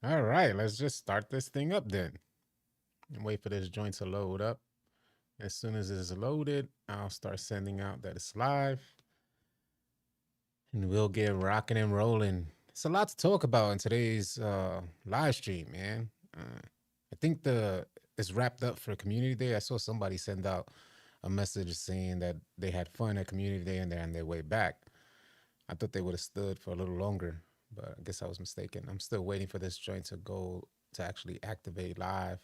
All right, let's just start this thing up then. And wait for this joint to load up. As soon as it's loaded, I'll start sending out that it's live and we'll get rocking and rolling. It's a lot to talk about in today's live stream, man. I think the it's wrapped up for Community Day. I saw somebody send out a message saying that they had fun at Community Day and they're on their way back. I thought they would have stood for a little longer, but I guess I was mistaken. I'm still waiting for this joint to go to actually activate live.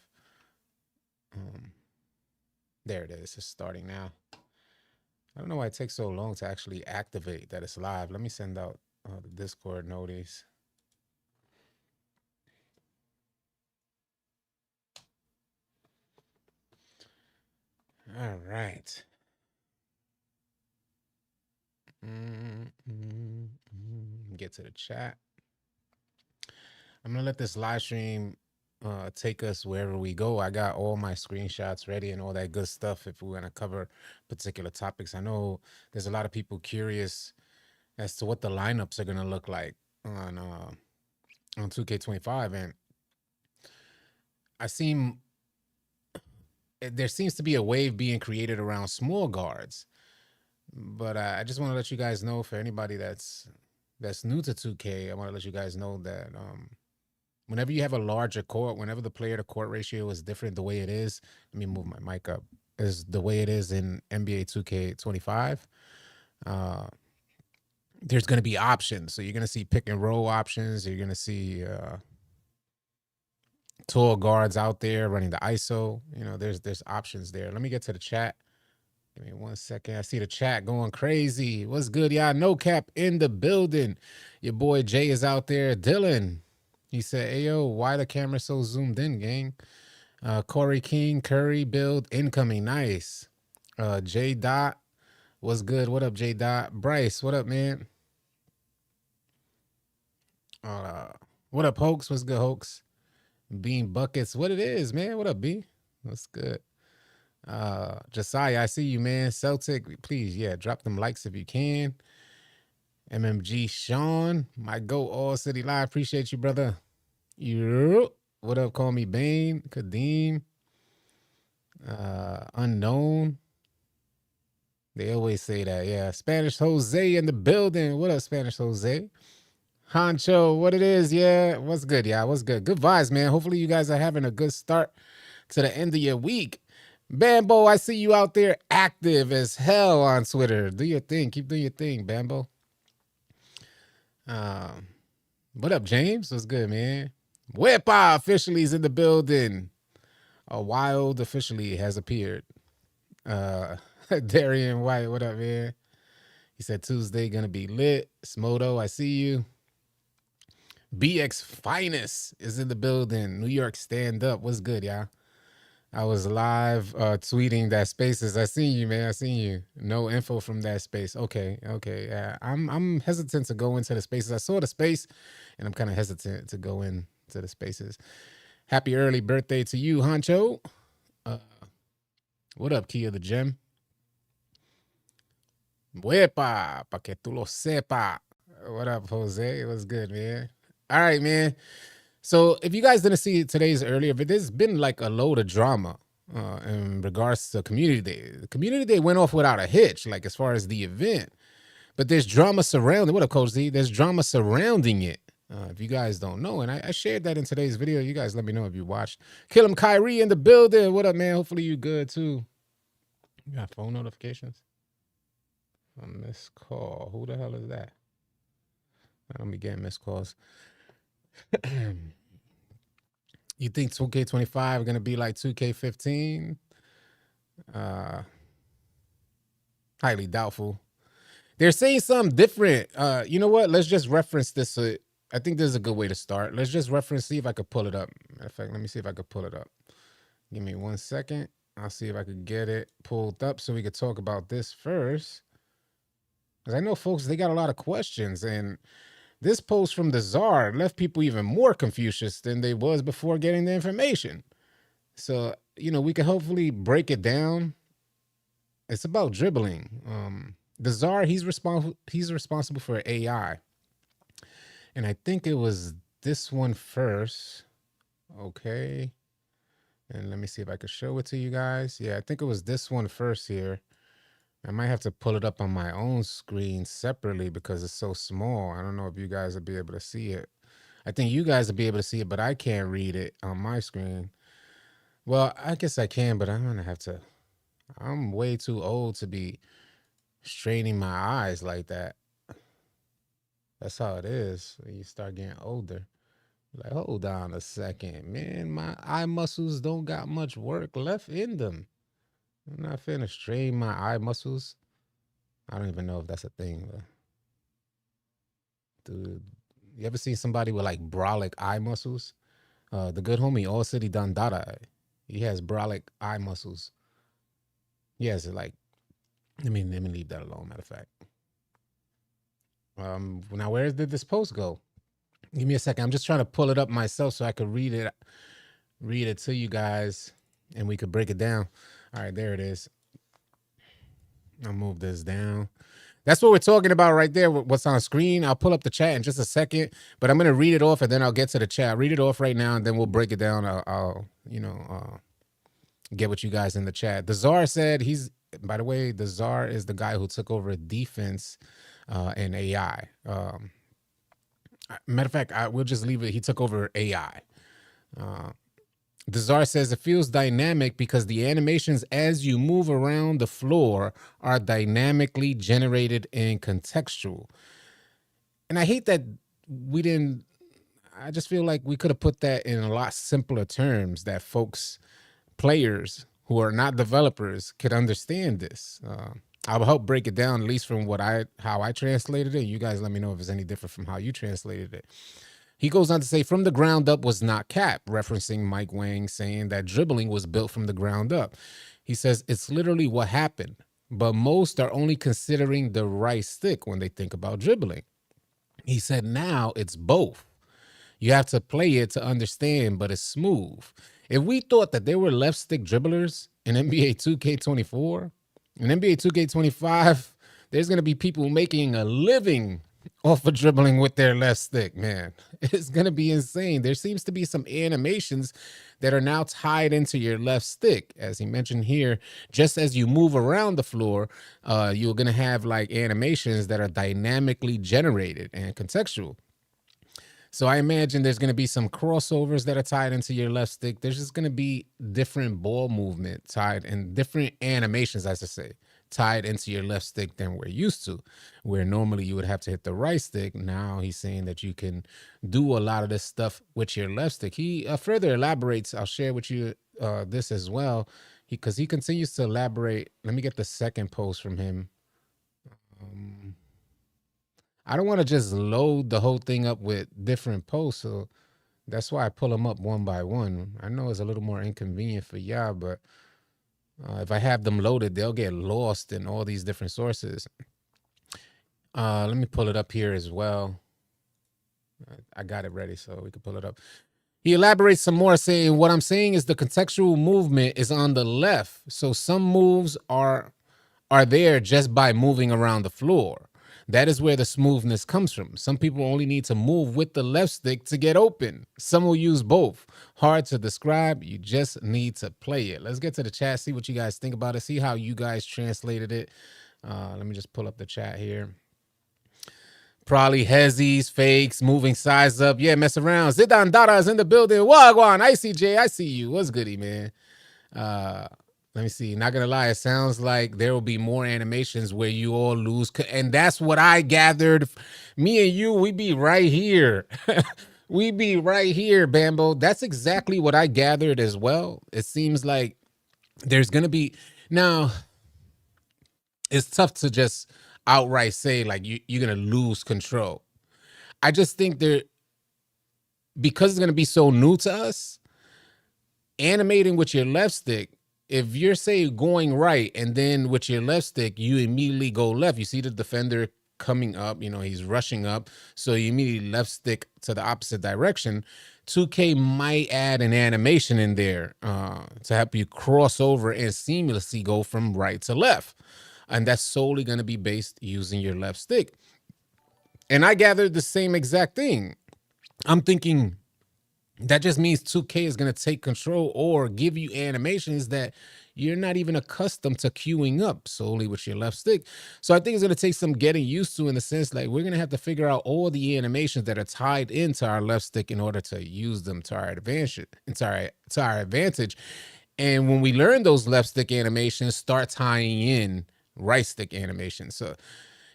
Um, there it is. It's starting now. I don't know why it takes so long to actually activate that it's live. Let me send out the Discord notice. All right. Get to the chat. I'm gonna let this live stream take us wherever we go. I got all my screenshots ready and all that good stuff if we're gonna cover particular topics. I know there's a lot of people curious as to what the lineups are gonna look like on 2K25, and I seem there seems to be a wave being created around small guards. But I just want to let you guys know, for anybody that's new to 2K, I want to let you guys know that whenever you have a larger court, whenever the player to court ratio is different, the way it is, let me move my mic up, is the way it is in NBA 2K25. There's going to be options. So you're going to see pick and roll options. You're going to see tall guards out there running the ISO. You know, there's options there. Let me get to the chat. Give me 1 second. I see the chat going crazy. What's good, y'all? No cap in the building. Your boy Jay is out there. Dylan, he said, "Ayo, why the camera so zoomed in, gang?" Corey King, Curry, build incoming. Nice. J Dot, what's good? What up, J Dot? Bryce, what up, man? What up, Hoax? What's good, Hoax? Bean Buckets, what it is, man? What up, B? What's good? Josiah, I see you, man. Celtic, please, yeah, drop them likes if you can. MMG Sean, my go All City Live. Appreciate you, brother. You, what up? Call me Bane, Kadeem, Unknown. They always say that, yeah. Spanish Jose in the building. What up, Spanish Jose? Honcho, what it is, yeah. What's good, yeah? What's good? Good vibes, man. Hopefully you guys are having a good start to the end of your week. Bambo, I see you out there active as hell on Twitter. Do your thing. Keep doing your thing, Bambo. What up, James? What's good, man? Wepa officially is in the building. A wild officially has appeared. Darian White, what up, man? He said Tuesday gonna be lit. Smoto, I see you. BX Finest is in the building. New York stand up. What's good, y'all? I was live tweeting that spaces. I seen you, man. I seen you. No info from that space. Okay. I'm hesitant to go into the spaces. I saw the space, and I'm kind of hesitant to go into the spaces. Happy early birthday to you, Honcho. What up, Key of the Gym? Wepa, pa que tú lo sepa. What up, Jose? What's good, man? All right, man. So if you guys didn't see today's earlier, but there's been like a load of drama in regards to Community Day. The Community Day went off without a hitch, like as far as the event. But there's drama surrounding. What up, Coach Z? There's drama surrounding it. If you guys don't know, and I shared that in today's video. You guys let me know if you watched. Kill him, Kyrie in the building. What up, man? Hopefully you good too. You got phone notifications? A missed call. Who the hell is that? I don't be getting missed calls. You think 2K25 gonna be like 2K15? Highly doubtful. They're saying something different. You know what? Let's just reference this. I think this is a good way to start. Let's just reference, see if I could pull it up. Matter of fact, let me see if I could pull it up. Give me 1 second. I'll see if I could get it pulled up so we could talk about this first. Because I know folks, they got a lot of questions, and this post from the Czar left people even more confused than they was before getting the information. So, you know, we can hopefully break it down. It's about dribbling. The Czar, he's responsible for AI. And I think it was this one first. Okay. And let me see if I could show it to you guys. Yeah, I think it was this one first here. I might have to pull it up on my own screen separately because it's so small. I don't know if you guys will be able to see it. I think you guys will be able to see it, but I can't read it on my screen. Well, I guess I can, but I'm gonna have to. I'm way too old to be straining my eyes like that. That's how it is when you start getting older. Like, hold on a second, man. My eye muscles don't got much work left in them. I'm not finna strain my eye muscles. I don't even know if that's a thing, but dude, you ever seen somebody with like brolic eye muscles? The good homie AllCity Dada, he has brolic eye muscles. He has like, let me leave that alone. Matter of fact, now where did this post go? Give me a second. I'm just trying to pull it up myself so I could read it to you guys, and we could break it down. All right, there it is. I'll move this down. That's what we're talking about right there. What's on screen. I'll pull up the chat in just a second, but I'm gonna read it off and then I'll get to the chat. Read it off right now, and then we'll break it down. I'll get with you guys in the chat. The Czar said he's. By the way, the Czar is the guy who took over defense and AI. Matter of fact, we'll just leave it. He took over AI. The Czar says it feels dynamic because the animations as you move around the floor are dynamically generated and contextual. And I hate that we didn't. I just feel like we could have put that in a lot simpler terms that players who are not developers could understand this. I'll help break it down, at least from how I translated it. You guys let me know if it's any different from how you translated it. He goes on to say, from the ground up was not cap, referencing Mike Wang saying that dribbling was built from the ground up. He says, it's literally what happened, but most are only considering the right stick when they think about dribbling. He said, now it's both. You have to play it to understand, but it's smooth. If we thought that there were left stick dribblers in NBA 2K24, in NBA 2K25, there's going to be people making a living off of dribbling with their left stick, man. It's going to be insane. There seems to be some animations that are now tied into your left stick. As he mentioned here, just as you move around the floor, you're going to have like animations that are dynamically generated and contextual. So I imagine there's going to be some crossovers that are tied into your left stick. There's just going to be different ball movement tied and different animations, as I say, tied into your left stick than we're used to, where normally you would have to hit the right stick. Now he's saying that you can do a lot of this stuff with your left stick. He further elaborates. I'll share with you this as well, because he continues to elaborate. Let me get the second post from him. I don't want to just load the whole thing up with different posts, so that's why I pull them up one by one. I know it's a little more inconvenient for y'all, but if I have them loaded, they'll get lost in all these different sources. Let me pull it up here as well. I got it ready, so we can pull it up. He elaborates some more, saying, what I'm saying is the contextual movement is on the left, so some moves are there just by moving around the floor. That is where the smoothness comes from. Some people only need to move with the left stick to get open. Some will use both. Hard to describe. You just need to play it. Let's get to the chat, see what you guys think about it, see how you guys translated it. Let me just pull up the chat here. Probably hezzies, fakes, moving sides up. Yeah, mess around. Zidane Dada is in the building. Wagwan, ICJ, I see you. What's goody, man? Let me see. Not gonna lie, it sounds like there will be more animations where you all lose, and that's what I gathered. Me and you, we be right here. We be right here, Bambo. That's exactly what I gathered as well. It seems like there's gonna be now. It's tough to just outright say like you're gonna lose control. I just think because it's gonna be so new to us, animating with your left stick. If you're, say, going right and then with your left stick, you immediately go left. You see the defender coming up, he's rushing up. So you immediately left stick to the opposite direction. 2K might add an animation in there to help you cross over and seamlessly go from right to left. And that's solely going to be based using your left stick. And I gathered the same exact thing. I'm thinking that just means 2K is going to take control or give you animations that you're not even accustomed to queuing up solely with your left stick. So I think it's going to take some getting used to, in the sense like we're going to have to figure out all the animations that are tied into our left stick in order to use them to our advantage. To our advantage. And when we learn those left stick animations, start tying in right stick animations. So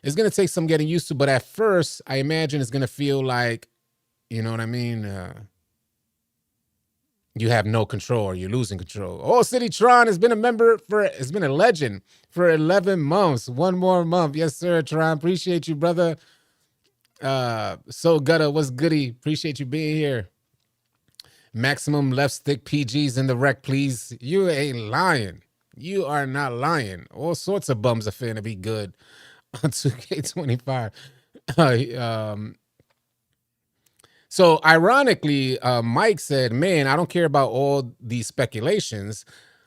it's going to take some getting used to. But at first, I imagine it's going to feel like, you know what I mean? You have no control, or you're losing control. AllCity Tron has been a member has been a legend for 11 months. One more month. Yes, sir, Tron. Appreciate you, brother. So Gutta, what's goody? Appreciate you being here. Maximum left stick PGs in the rec, please. You ain't lying. You are not lying. All sorts of bums are finna be good on 2K25. So ironically, Mike said, "Man, I don't care about all these speculations.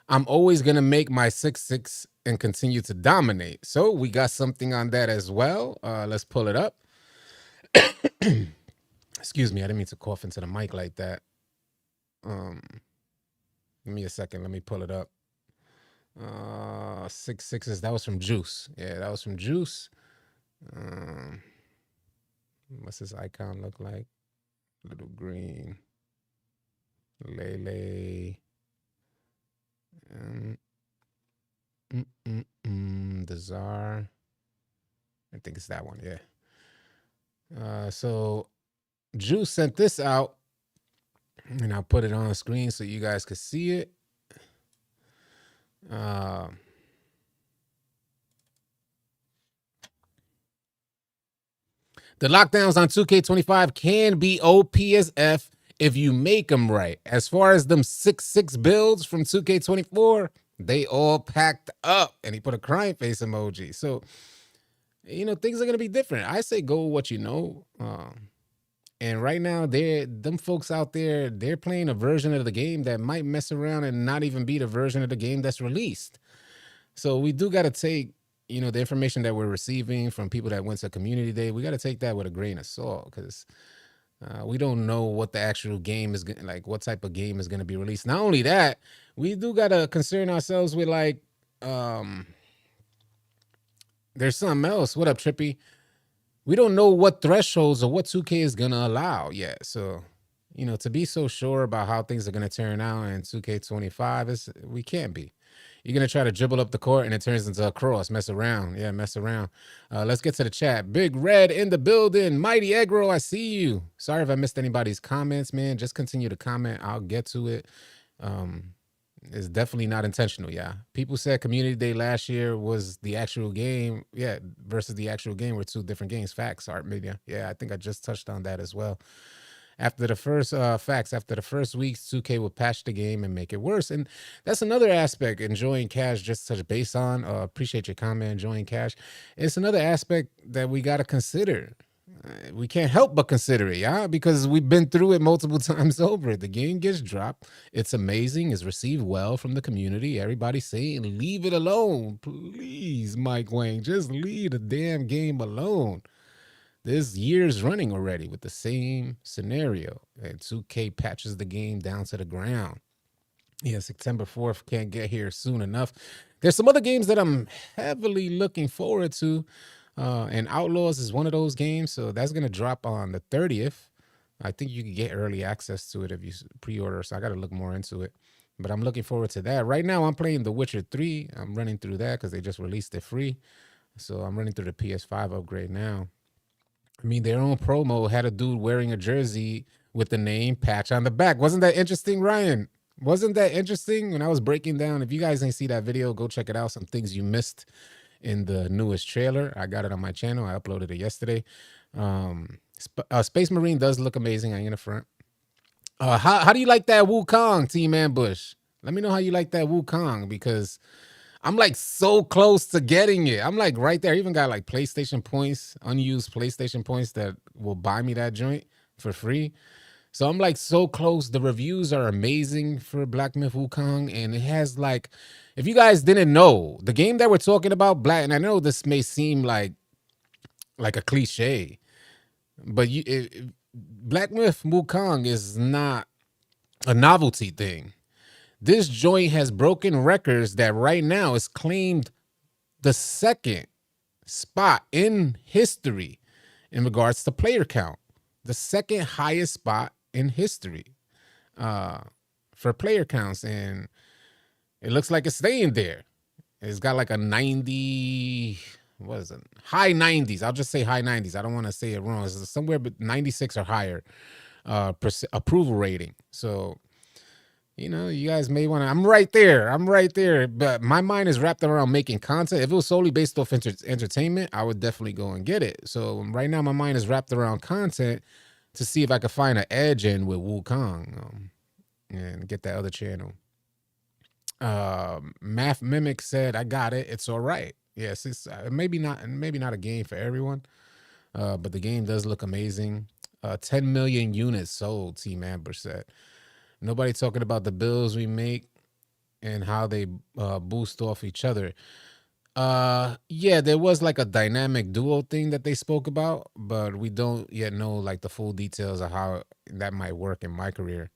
I'm always gonna make my 6-6 and continue to dominate." So we got something on that as well. Let's pull it up. Excuse me, I didn't mean to cough into the mic like that. Give me a second. Let me pull it up. 6-6s. That was from Juice. Yeah, that was from Juice. What's this icon look like? Little green. Lele. The Czar. I think it's that one. Yeah. So Juice sent this out, and I'll put it on the screen so you guys can see it. The lockdowns on 2K25 can be OP as F if you make them right. As far as them 6-6 builds from 2K24, they all packed up. And he put a crying face emoji. So, things are going to be different. I say go with what you know. And right now, them folks out there, they're playing a version of the game that might mess around and not even be the version of the game that's released. So we do got to take, the information that we're receiving from people that went to community day. We got to take that with a grain of salt, because we don't know what the actual game is like, what type of game is going to be released. Not only that, we do got to concern ourselves with there's something else. What up, Trippy? We don't know what thresholds or what 2K is going to allow yet. So, to be so sure about how things are going to turn out in 2K25, we can't be. You're going to try to dribble up the court and it turns into a cross. Mess around. Yeah, mess around. Let's get to the chat. Big Red in the building. Mighty Aggro, I see you. Sorry if I missed anybody's comments, man. Just continue to comment. I'll get to it. It's definitely not intentional, yeah. People said Community Day last year was the actual game. Yeah, versus the actual game were two different games. Facts, Art Media. Yeah, I think I just touched on that as well. After the first after the first week, 2K will patch the game and make it worse. And that's another aspect. Enjoying Cash, just touch base on. Appreciate your comment, Enjoying Cash. It's another aspect that we got to consider. We can't help but consider it, yeah, because we've been through it multiple times over. The game gets dropped. It's amazing. It's received well from the community. Everybody's saying, leave it alone. Please, Mike Wang, just leave the damn game alone. There's years running already with the same scenario, and 2K patches the game down to the ground. Yeah, September 4th can't get here soon enough. There's some other games that I'm heavily looking forward to, and Outlaws is one of those games, so that's going to drop on the 30th. I think you can get early access to it if you pre-order, so I got to look more into it. But I'm looking forward to that. Right now, I'm playing The Witcher 3. I'm running through that because they just released it free. So I'm running through the PS5 upgrade now. I mean, their own promo had a dude wearing a jersey with the name Patch on the back. Wasn't that interesting, Ryan? Wasn't that interesting? When I was breaking down, if you guys didn't see that video, go check it out. Some things you missed in the newest trailer. I got it on my channel. I uploaded it yesterday. Space Marine does look amazing. I ain't in the front. How do you like that Wukong, Team Ambush? Let me know how you like that Wukong, because I'm like so close to getting it. I'm like right there. I even got like PlayStation points, unused PlayStation points that will buy me that joint for free. So I'm like so close. The reviews are amazing for Black Myth Wukong. And it has like, if you guys didn't know, the game that we're talking about, Black, and I know this may seem like a cliche, but Black Myth Wukong is not a novelty thing. This joint has broken records that right now is claimed the second spot in history in regards to player count. The second highest spot in history uh, for player counts. And it looks like it's staying there. It's got like a 90, what is it? High 90s. I'll just say high 90s. I don't want to say it wrong. It's somewhere but 96 or higher approval rating. So, you guys may want to. I'm right there. But my mind is wrapped around making content. If it was solely based off entertainment, I would definitely go and get it. So right now, my mind is wrapped around content to see if I could find an edge in with Wukong and get that other channel. Math Mimic said, "I got it. It's all right." Yes, it's maybe not a game for everyone, but the game does look amazing. 10 million units sold. Team Amber said. Nobody talking about the bills we make and how they boost off each other. Yeah, there was like a dynamic duo thing that they spoke about, but we don't yet know like the full details of how that might work in my career.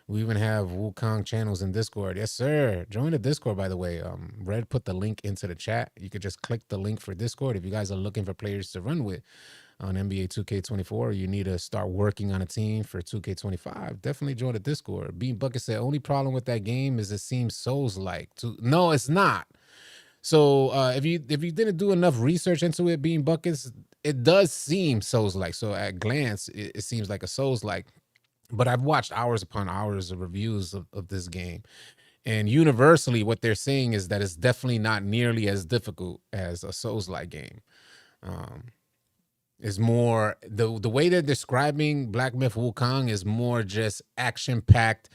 We even have Wukong channels in Discord. Yes, sir. Join the Discord, by the way. Red put the link into the chat. You could just click the link for Discord if you guys are looking for players to run with on NBA 2K24. You need to start working on a team for 2K25. Definitely join the Discord. Bean Bucket said, only problem with that game is it seems Souls-like. No, it's not. So if you didn't do enough research into it, Bean Buckets, it does seem Souls-like. So at glance, it seems like a Souls-like. But I've watched hours upon hours of reviews of this game. And universally, what they're saying is that it's definitely not nearly as difficult as a Souls-like game. Is more the way they're describing Black Myth Wukong is more just action packed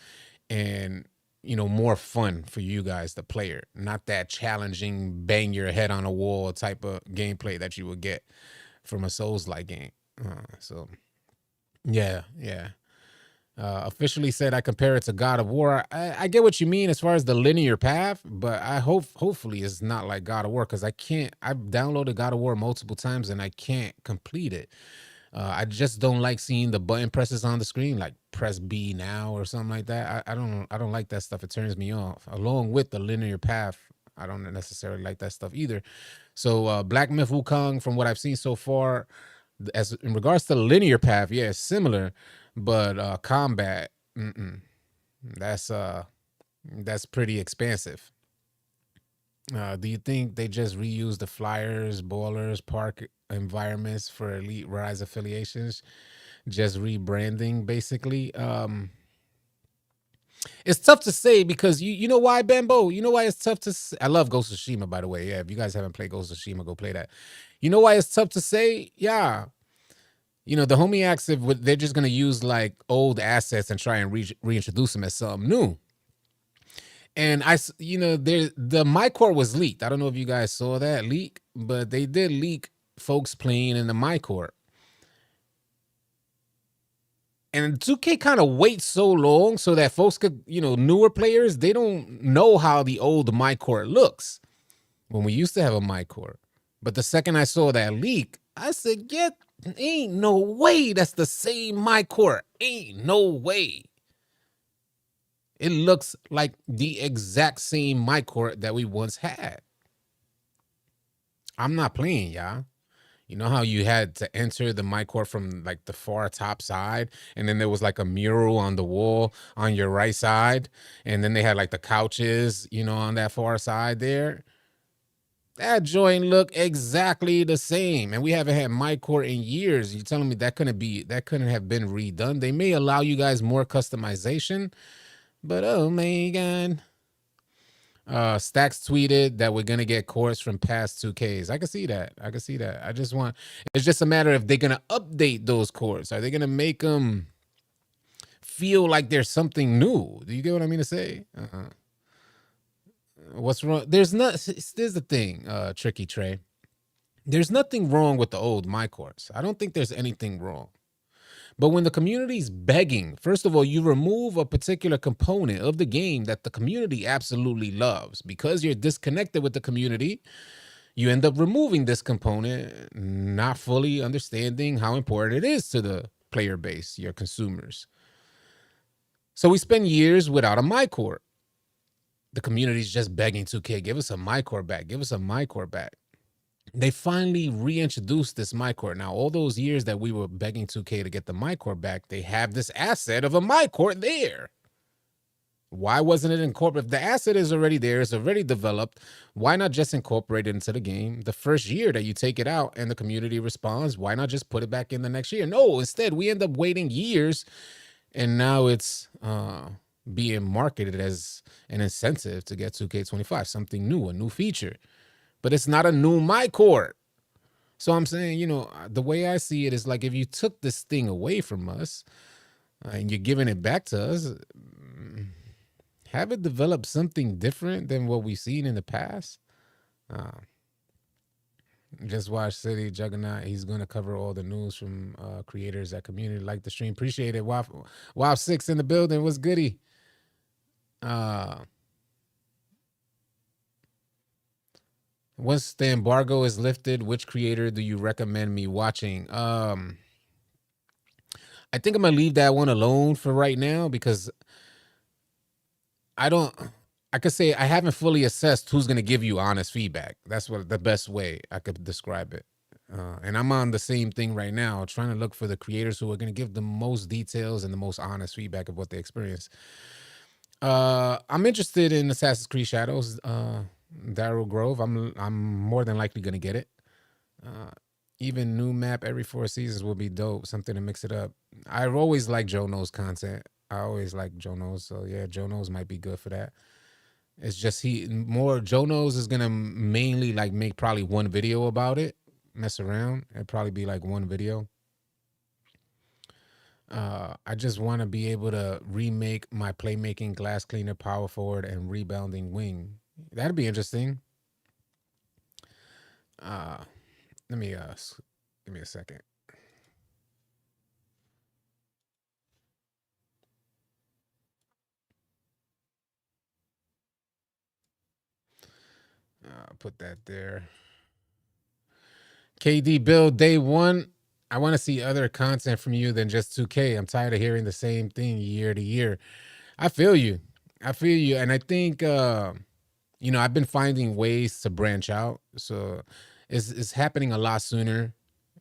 and more fun for you guys, the player, not that challenging bang your head on a wall type of gameplay that you would get from a Souls-like game. So yeah. Officially said I compare it to God of War. I get what you mean as far as the linear path, but I hopefully it's not like God of War, because I've downloaded God of War multiple times and I can't complete it. I just don't like seeing the button presses on the screen, like press B now or something like that. I don't like that stuff. It turns me off. Along with the linear path, I don't necessarily like that stuff either. So Black Myth Wukong, from what I've seen so far, as in regards to the linear path, yeah, it's similar. But combat, that's pretty expansive. Do you think they just reuse the flyers, ballers, park environments for Elite Rise affiliations? Just rebranding, basically. It's tough to say because you know why, Bambo? You know why it's tough to say? I love Ghost of Tsushima, by the way. Yeah, if you guys haven't played Ghost of Tsushima, go play that. You know why it's tough to say? Yeah. The homie asks if they're just going to use like old assets and try and reintroduce them as something new. And the MyCourt was leaked. I don't know if you guys saw that leak, but they did leak folks playing in the MyCourt. And 2K kind of waits so long so that folks could, newer players, they don't know how the old MyCourt looks when we used to have a MyCourt. But the second I saw that leak, I said, ain't no way that's the same MyCourt. Ain't no way. It looks like the exact same MyCourt that we once had. I'm not playing, y'all. You know how you had to enter the MyCourt from like the far top side, and then there was like a mural on the wall on your right side, and then they had like the couches, on that far side there. That joint look exactly the same, and we haven't had MyCourt in years. You're telling me that couldn't have been redone? They may allow you guys more customization, but oh my god. Stacks tweeted that we're gonna get courts from past 2Ks. I can see that. It's just a matter of they're gonna update those courts. Are they gonna make them feel like there's something new? Do you get what I mean to say? What's wrong? There's the thing, Tricky Trey. There's nothing wrong with the old MyCourts. I don't think there's anything wrong. But when the community's begging, first of all, you remove a particular component of the game that the community absolutely loves. Because you're disconnected with the community, you end up removing this component, not fully understanding how important it is to the player base, your consumers. So we spend years without a MyCore. The community's just begging 2K, give us a MyCore back, give us a MyCore back. They finally reintroduced this MyCore. Now, all those years that we were begging 2K to get the MyCore back, they have this asset of a MyCore there. Why wasn't it incorporated? If the asset is already there, it's already developed, why not just incorporate it into the game the first year that you take it out and the community responds? Why not just put it back in the next year? No, instead, we end up waiting years, and now it's being marketed as an incentive to get 2K25, something new, a new feature. But it's not a new MyCore. So I'm saying, the way I see it is like if you took this thing away from us and you're giving it back to us, have it develop something different than what we've seen in the past. Just watch City Juggernaut. He's going to cover all the news from creators at community. Like the stream. Appreciate it. Wow 6 in the building. What's goody? Once the embargo is lifted, which creator do you recommend me watching? I think I'm going to leave that one alone for right now because I could say I haven't fully assessed who's going to give you honest feedback. That's what the best way I could describe it. And I'm on the same thing right now, trying to look for the creators who are going to give the most details and the most honest feedback of what they experience. I'm interested in Assassin's Creed Shadows, Daryl Grove. I'm more than likely going to get it. Even new map every 4 seasons will be dope. Something to mix it up. I've always liked Joe Knows content. I always like Joe Knows. So yeah, Joe Knows might be good for that. It's just Joe Knows is gonna mainly like make probably one video about it, mess around. It'd probably be like one video. I just want to be able to remake my playmaking glass cleaner, power forward, and rebounding wing. That'd be interesting. Let me give me a second. Put that there. KD build day one. I want to see other content from you than just 2K. I'm tired of hearing the same thing year to year. I feel you. And I think, I've been finding ways to branch out. So it's happening a lot sooner.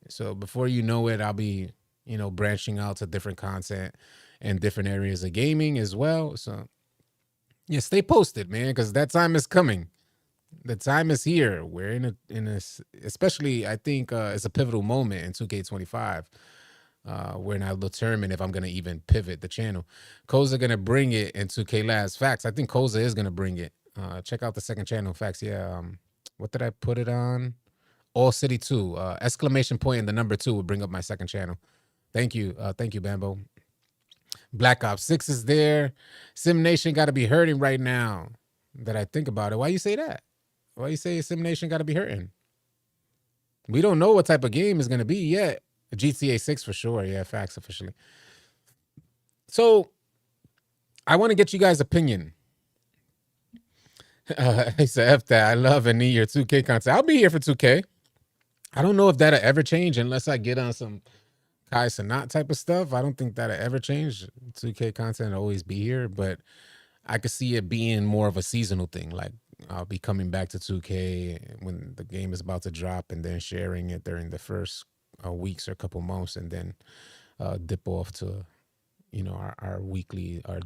So before you know it, I'll be, branching out to different content and different areas of gaming as well. So yeah, stay posted, man, because that time is coming. The time is here. We're in a especially I think it's a pivotal moment in 2K25. Where I'll determine if I'm gonna even pivot the channel. Koza gonna bring it in 2K Labs. Facts. I think Koza is gonna bring it. Check out the second channel. Facts. Yeah. What did I put it on? AllCity 2. Exclamation point and the number 2 will bring up my second channel. Thank you. Thank you, Bambo. Black Ops 6 is there. Sim Nation got to be hurting right now that I think about it. Why you say that? Why you say Sim Nation got to be hurting? We don't know what type of game is going to be yet. GTA 6 for sure. Yeah, facts officially. So I want to get you guys' opinion. I said, F that. I love and need your 2K content. I'll be here for 2K. I don't know if that'll ever change unless I get on some Kai Sanat type of stuff. I don't think that'll ever change. 2K content will always be here, but I could see it being more of a seasonal thing. Like I'll be coming back to 2K when the game is about to drop and then sharing it during the first weeks or a couple months and then dip off to, our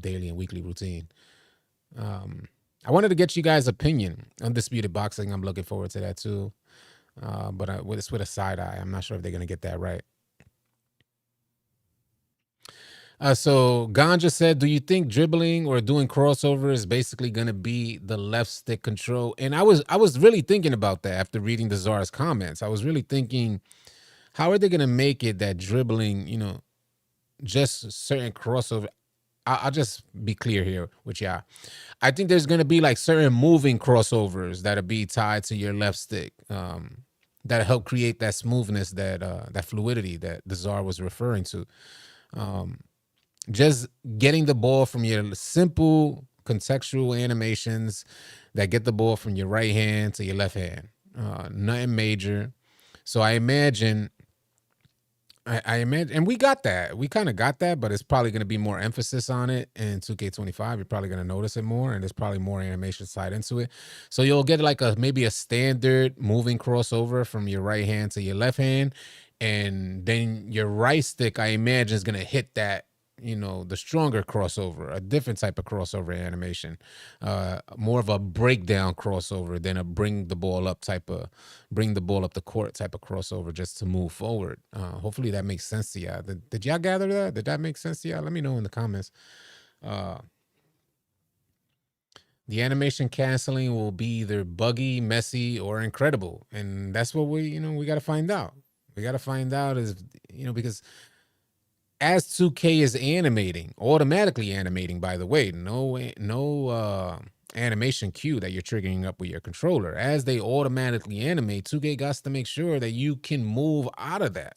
daily and weekly routine. I wanted to get you guys' opinion. Undisputed Boxing, I'm looking forward to that too. But it's with a side eye. I'm not sure if they're going to get that right. So Ganja said, do you think dribbling or doing crossover is basically going to be the left stick control? And I was really thinking about that after reading the Czar's comments. I was really thinking, how are they going to make it that dribbling, just certain crossover? I'll just be clear here with y'all. I think there's going to be like certain moving crossovers that'll be tied to your left stick that help create that smoothness, that fluidity that the Czar was referring to. Just getting the ball from your simple contextual animations that get the ball from your right hand to your left hand. Nothing major. So I imagine I imagine, and we got that. We kind of got that, but it's probably going to be more emphasis on it in 2K25. You're probably going to notice it more, and there's probably more animation side into it. So you'll get like a maybe a standard moving crossover from your right hand to your left hand, and then your right stick, I imagine, is going to hit that, the stronger crossover, a different type of crossover animation, more of a breakdown crossover than a bring the ball up the court type of crossover just to move forward. Hopefully that makes sense to y'all. Did y'all gather that? Did that make sense to y'all? Let me know in the comments. Uh, the animation canceling will be either buggy, messy, or incredible, and that's what we got to find out. We got to find out is because as 2K is animating, automatically animating, by the way, no animation cue that you're triggering up with your controller. As they automatically animate, 2K got to make sure that you can move out of that.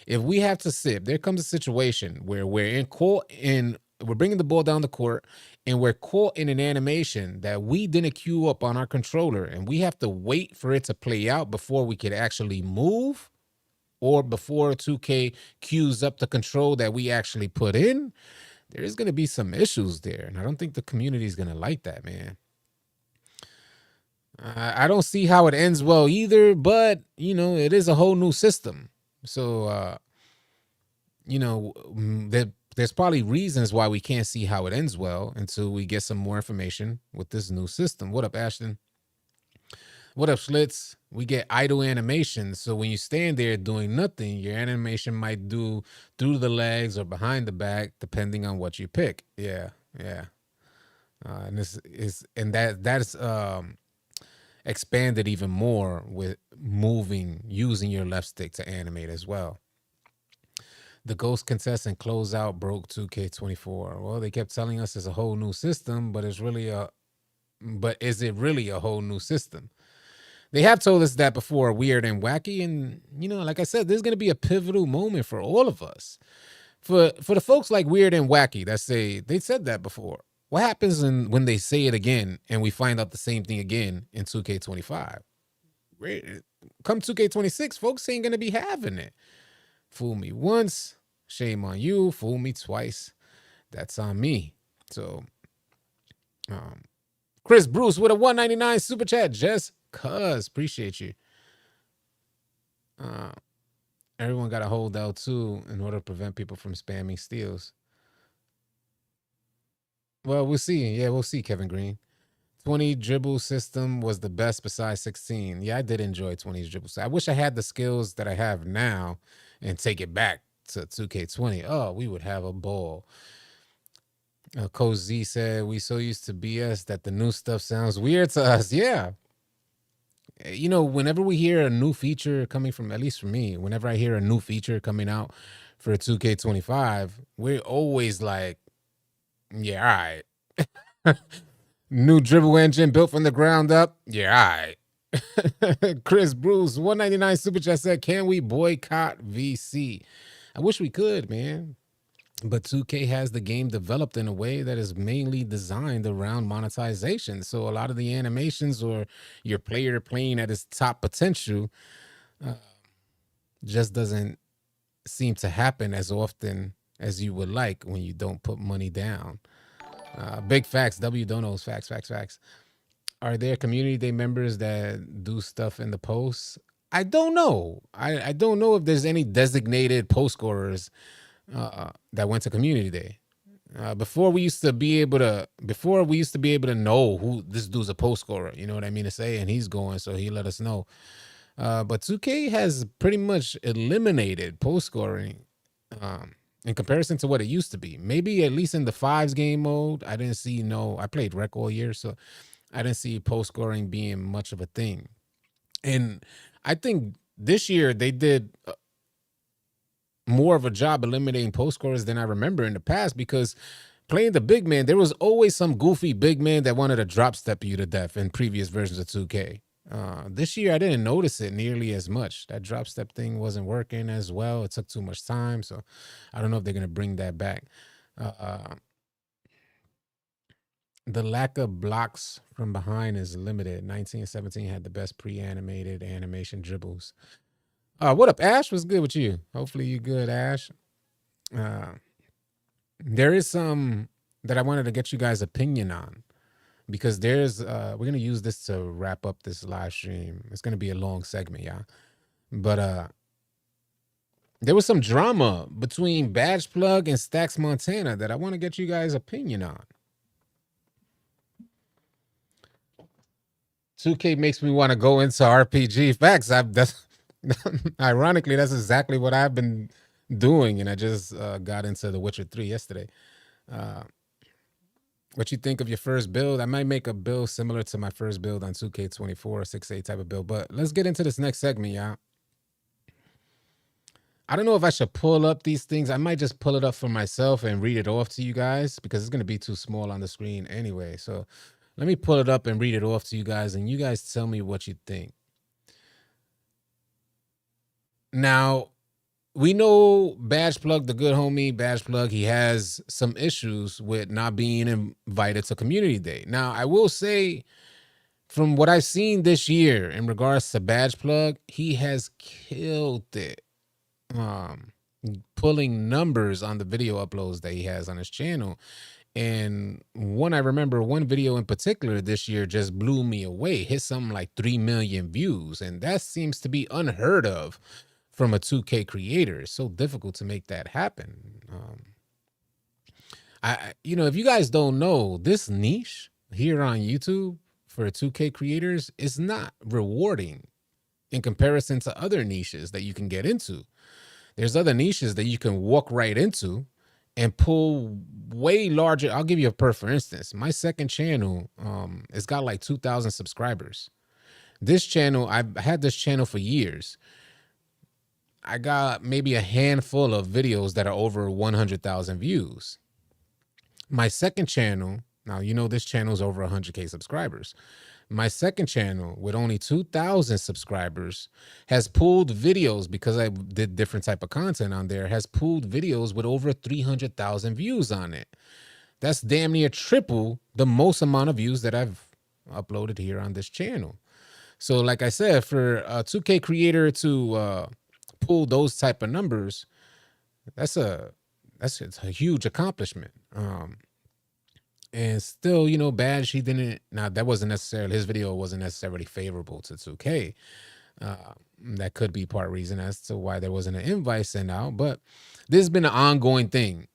If we have to sit, there comes a situation where we're bringing the ball down the court and we're caught in an animation that we didn't queue up on our controller, and we have to wait for it to play out before we could actually move, or before 2K queues up the control that we actually put in, there is going to be some issues there. And I don't think the community is going to like that, man. I don't see how it ends well either, but, it is a whole new system. So, there's probably reasons why we can't see how it ends well until we get some more information with this new system. What up, Ashton? What up, Schlitz? We get idle animation. So when you stand there doing nothing, your animation might do through the legs or behind the back, depending on what you pick. Yeah, yeah. And that's expanded even more with using your left stick to animate as well. The Ghost Contestant closeout broke 2K24. Well, they kept telling us it's a whole new system, but is it really a whole new system? They have told us that before, weird and wacky, and like I said, there's going to be a pivotal moment for all of us. For the folks like Weird and Wacky that say they said that before, what happens when they say it again and we find out the same thing again in 2K25? Come 2K26, folks ain't going to be having it. Fool me once, shame on you. Fool me twice, that's on me. So, Chris Bruce with a 199 super chat, just cuz. Appreciate you. Everyone got to hold out too in order to prevent people from spamming steals. Well, we'll see. Yeah, we'll see, Kevin Green. 20 dribble system was the best besides 16. Yeah, I did enjoy 20's dribble. I wish I had the skills that I have now and take it back to 2K20. Oh, we would have a ball. Coach Z said, we so used to BS that the new stuff sounds weird to us. Yeah. Whenever we hear a new feature coming from, at least for me, whenever I hear a new feature coming out for 2K25, we're always like, yeah, all right. New dribble engine built from the ground up. Yeah, all right. Chris Bruce, 199 super chat said, can we boycott VC? I wish we could, man. But 2K has the game developed in a way that is mainly designed around monetization. So a lot of the animations or your player playing at his top potential just doesn't seem to happen as often as you would like when you don't put money down. Big facts. W Donos. Facts. Are there community day members that do stuff in the posts? I don't know. I don't know if there's any designated post scorers that went to community day. Before we used to be able to know who this dude's a post scorer, you know what I mean to say, and he's going, so he let us know. But 2K has pretty much eliminated post scoring in comparison to what it used to be. Maybe at least in the fives game mode, I didn't see I played rec all year, so I didn't see post scoring being much of a thing. And I think this year they did more of a job eliminating post scorers than I remember in the past, because playing the big man, there was always some goofy big man that wanted to drop step you to death in previous versions of 2K. This year, I didn't notice it nearly as much. That drop step thing wasn't working as well. It took too much time. So I don't know if they're going to bring that back. The lack of blocks from behind is limited. 1917 had the best pre-animated animation dribbles. What up, Ash? What's good with you? Hopefully you good, Ash. Uh, there is some that I wanted to get you guys' opinion on because we're gonna use this to wrap up this live stream. It's gonna be a long segment, yeah. But there was some drama between Badge Plug and Stacks Montana that I want to get you guys' opinion on. 2K makes me want to go into RPG. Facts. That's ironically that's exactly what I've been doing, and I just got into The Witcher 3 yesterday. Uh, what you think of your first build? I might make a build similar to my first build on 2K24, 6A type of build. But let's get into this next segment, y'all. I don't know if I should pull up these things. I might just pull it up for myself and read it off to you guys because it's going to be too small on the screen anyway. So let me pull it up and read it off to you guys, and you guys tell me what you think. Now, we know Badge Plug, the good homie Badge Plug, he has some issues with not being invited to Community Day. Now, I will say, from what I've seen this year in regards to Badge Plug, he has killed it. Pulling numbers on the video uploads that he has on his channel. And I remember one video in particular this year just blew me away. Hit something like 3 million views. And that seems to be unheard of from a 2K creator. It's so difficult to make that happen. If you guys don't know, this niche here on YouTube for 2K creators is not rewarding in comparison to other niches that you can get into. There's other niches that you can walk right into and pull way larger. I'll give you a for instance. My second channel, it's got like 2,000 subscribers. This channel, I've had this channel for years. I got maybe a handful of videos that are over 100,000 views. My second channel, now you know this channel is over 100K subscribers. My second channel with only 2,000 subscribers has pulled videos, because I did different type of content on there, has pulled videos with over 300,000 views on it. That's damn near triple the most amount of views that I've uploaded here on this channel. So like I said, for a 2K creator to pull those type of numbers, that's a huge accomplishment. And still, Badge, he didn't. Now that wasn't necessarily, his video wasn't necessarily favorable to 2K. That could be part reason as to why there wasn't an invite sent out. But this has been an ongoing thing.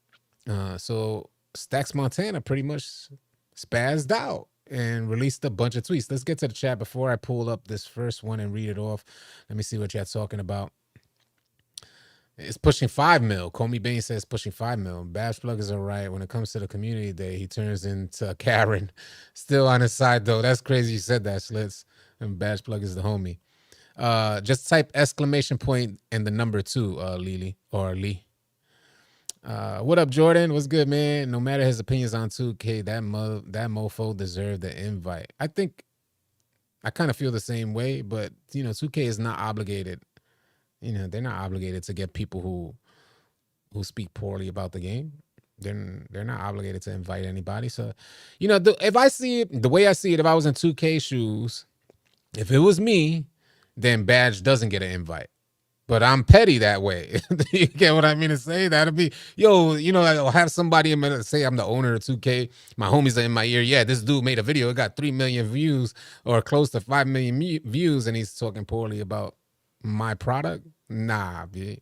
So Stacks Montana pretty much spazzed out and released a bunch of tweets. Let's get to the chat before I pull up this first one and read it off. Let me see what y'all talking about. It's pushing 5 mil. Comey Bain says pushing 5 mil. Badge Plug is all right. When it comes to the Community Day, he turns into Karen. Still on his side, though. That's crazy you said that, Slits. And Badge Plug is the homie. Just type exclamation point and the number 2, Lily or Lee. What up, Jordan? What's good, man? No matter his opinions on 2K, that mofo deserved the invite. I think I kind of feel the same way, but 2K is not obligated. They're not obligated to get people who speak poorly about the game. They're not obligated to invite anybody. So, if I see it the way I see it, if I was in 2K shoes, if it was me, then Badge doesn't get an invite. But I'm petty that way. You get what I mean to say? That'll be, I'll have somebody say I'm the owner of 2K. My homies are in my ear. Yeah, this dude made a video. It got 3 million views or close to 5 million views, and he's talking poorly about my product. Nah, B.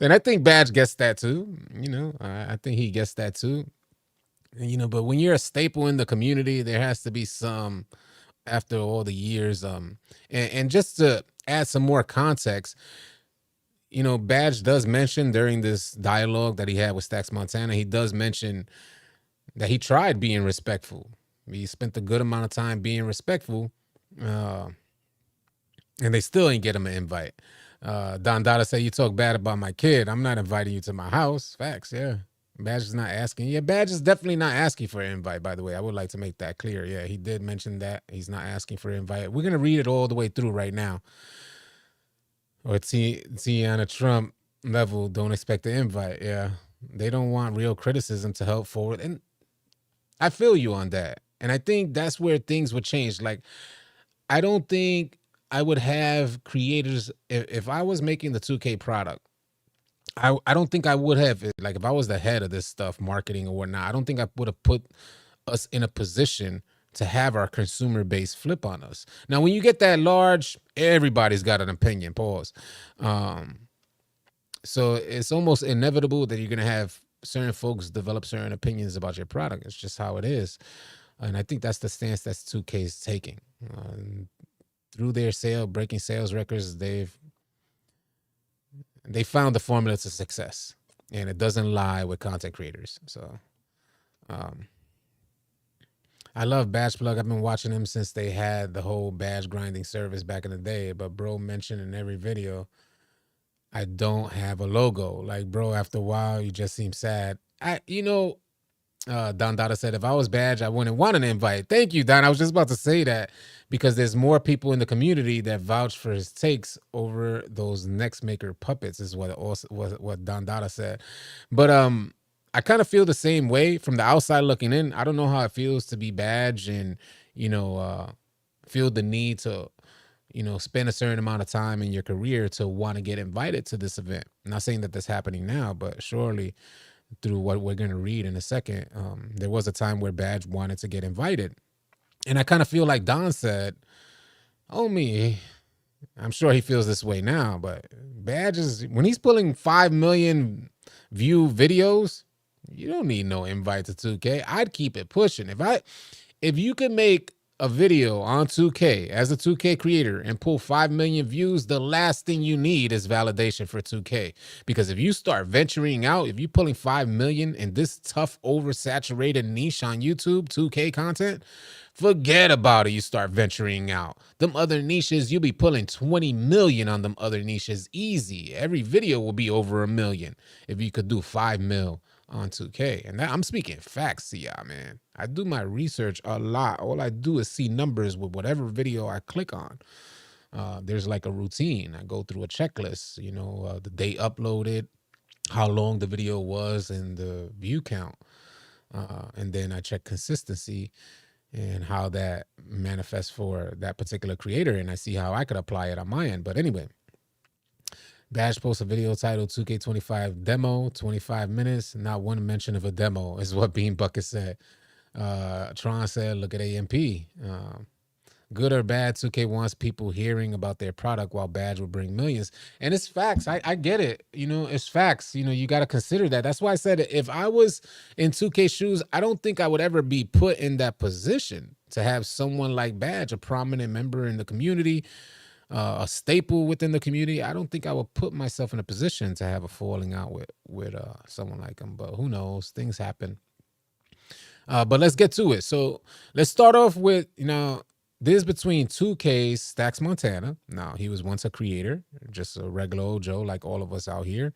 And I think Badge gets that too. I think he gets that too. But when you're a staple in the community, there has to be some, after all the years. And just to add some more context, Badge does mention during this dialogue that he had with Stacks Montana, he does mention that he tried being respectful. He spent a good amount of time being respectful. And they still ain't get him an invite. Don Dada say, you talk bad about my kid. I'm not inviting you to my house. Facts, yeah. Badge is not asking. Yeah, Badge is definitely not asking for an invite, by the way. I would like to make that clear. Yeah, he did mention that. He's not asking for an invite. We're going to read it all the way through right now. Or Tiana Trump level, don't expect the invite. Yeah, they don't want real criticism to help forward. And I feel you on that. And I think that's where things would change. Like, I don't think I would have creators if I was making the 2K product. I don't think I would have, like, if I was the head of this stuff, marketing or whatnot. I don't think I would have put us in a position to have our consumer base flip on us. Now, when you get that large, everybody's got an opinion. Pause. Um, so it's almost inevitable that you're gonna have certain folks develop certain opinions about your product. It's just how it is, and I think that's the stance that's 2K is taking. Through their breaking sales records, they found the formula to success, and it doesn't lie with content creators. So, um, I love Badge Plug. I've been watching them since they had the whole badge grinding service back in the day. But bro mentioned in every video, I don't have a logo. Like, bro, after a while, you just seem sad. Don Dada said, if I was Badge, I wouldn't want an invite. Thank you, Don. I was just about to say that because there's more people in the community that vouch for his takes over those next maker puppets, is what Don Dada said. But I kind of feel the same way from the outside looking in. I don't know how it feels to be Badge and, feel the need to, spend a certain amount of time in your career to want to get invited to this event. I'm not saying that that's happening now, but surely through what we're going to read in a second, there was a time where Badge wanted to get invited. And I kind of feel like Don said, oh, me, I'm sure he feels this way now, but Badge is, when he's pulling 5 million view videos, you don't need no invite to 2K. I'd keep it pushing. If you could make a video on 2K as a 2K creator and pull 5 million views, the last thing you need is validation for 2K. Because if you start venturing out, if you're pulling 5 million in this tough, oversaturated niche on YouTube, 2K content, forget about it. You start venturing out. Them other niches, you'll be pulling 20 million on them other niches easy. Every video will be over 1 million if you could do 5 mil on 2K. And I'm speaking facts to y'all, man. I do my research a lot. All I do is see numbers with whatever video I click on. There's like a routine. I go through a checklist, the date uploaded, how long the video was, and the view count. And then I check consistency and how that manifests for that particular creator. And I see how I could apply it on my end. But anyway, Badge posts a video titled 2K25 demo, 25 minutes. Not one mention of a demo is what Bean Bucket said. Tron said, look at AMP. Good or bad, 2K wants people hearing about their product while Badge will bring millions. And it's facts. I get it. It's facts. You got to consider that. That's why I said if I was in 2K shoes, I don't think I would ever be put in that position to have someone like Badge, a prominent member in the community, a staple within the community. I don't think I would put myself in a position to have a falling out with someone like him. But who knows? Things happen. But let's get to it. So let's start off with, this between 2K's Stacks Montana. Now, he was once a creator, just a regular old Joe like all of us out here.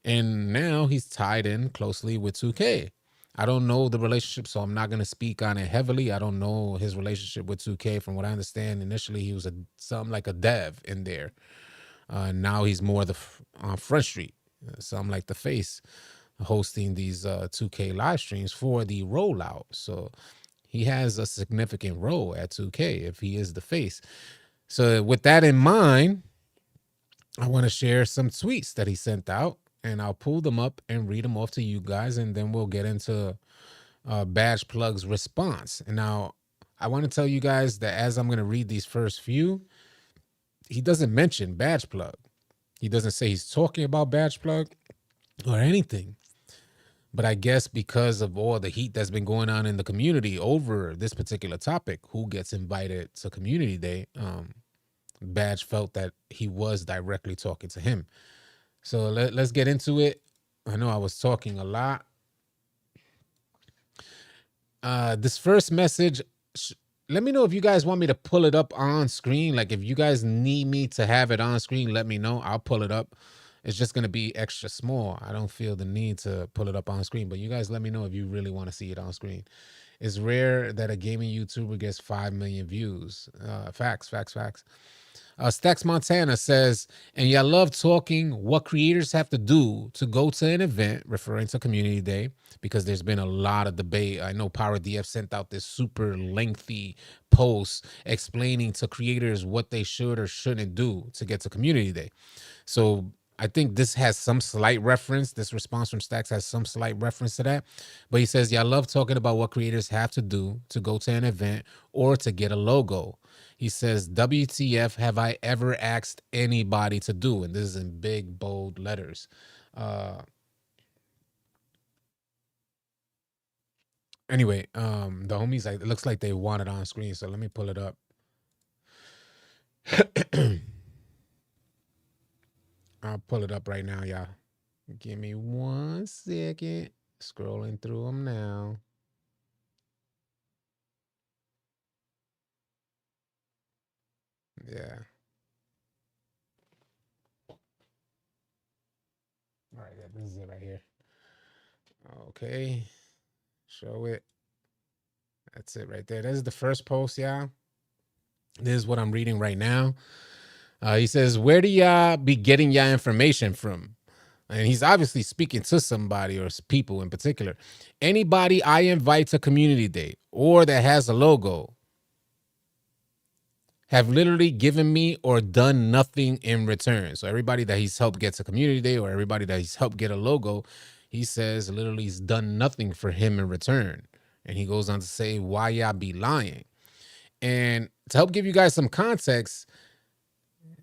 And now he's tied in closely with 2K. I don't know the relationship, so I'm not going to speak on it heavily. I don't know his relationship with 2K. From what I understand, initially he was something like a dev in there. Now he's more on Front Street, something like the face, hosting these 2K live streams for the rollout. So he has a significant role at 2K if he is the face. So with that in mind, I want to share some tweets that he sent out, and I'll pull them up and read them off to you guys, and then we'll get into Badge Plug's response. And now I want to tell you guys that as I'm going to read these first few, he doesn't mention Badge Plug. He doesn't say he's talking about Badge Plug or anything. But I guess because of all the heat that's been going on in the community over this particular topic, who gets invited to Community Day, Badge felt that he was directly talking to him. So let's get into it. I know I was talking a lot. This first message, let me know if you guys want me to pull it up on screen. Like if you guys need me to have it on screen, let me know. I'll pull it up it's just going to be extra small. I don't feel the need to pull it up on screen, but you guys let me know if you really want to see it on screen. It's rare that a gaming YouTuber gets 5 million views. Facts, facts, facts. Stacks Montana says, and y'all love talking what creators have to do to go to an event, referring to Community Day, because there's been a lot of debate. I know Power DF sent out this super lengthy post explaining to creators what they should or shouldn't do to get to Community Day. So I think this has some slight reference. This response from Stacks has some slight reference to that. But he says, yeah, I love talking about what creators have to do to go to an event or to get a logo. He says, WTF have I ever asked anybody to do? And this is in big, bold letters. Anyway, the homies, it looks like they want it on screen. So let me pull it up. I'll pull it up right now, y'all. Give me 1 second. Scrolling through them now. Yeah. All right, yeah, this is it right here. Okay. Show it. That's it right there. This is the first post, y'all. This is what I'm reading right now. He says, where do y'all be getting y'all information from? And he's obviously speaking to somebody or people in particular. Anybody I invite to Community Day or that has a logo have literally given me or done nothing in return. So everybody that he's helped get to Community Day or everybody that he's helped get a logo, he says literally he's done nothing for him in return. And he goes on to say, why y'all be lying? And to help give you guys some context,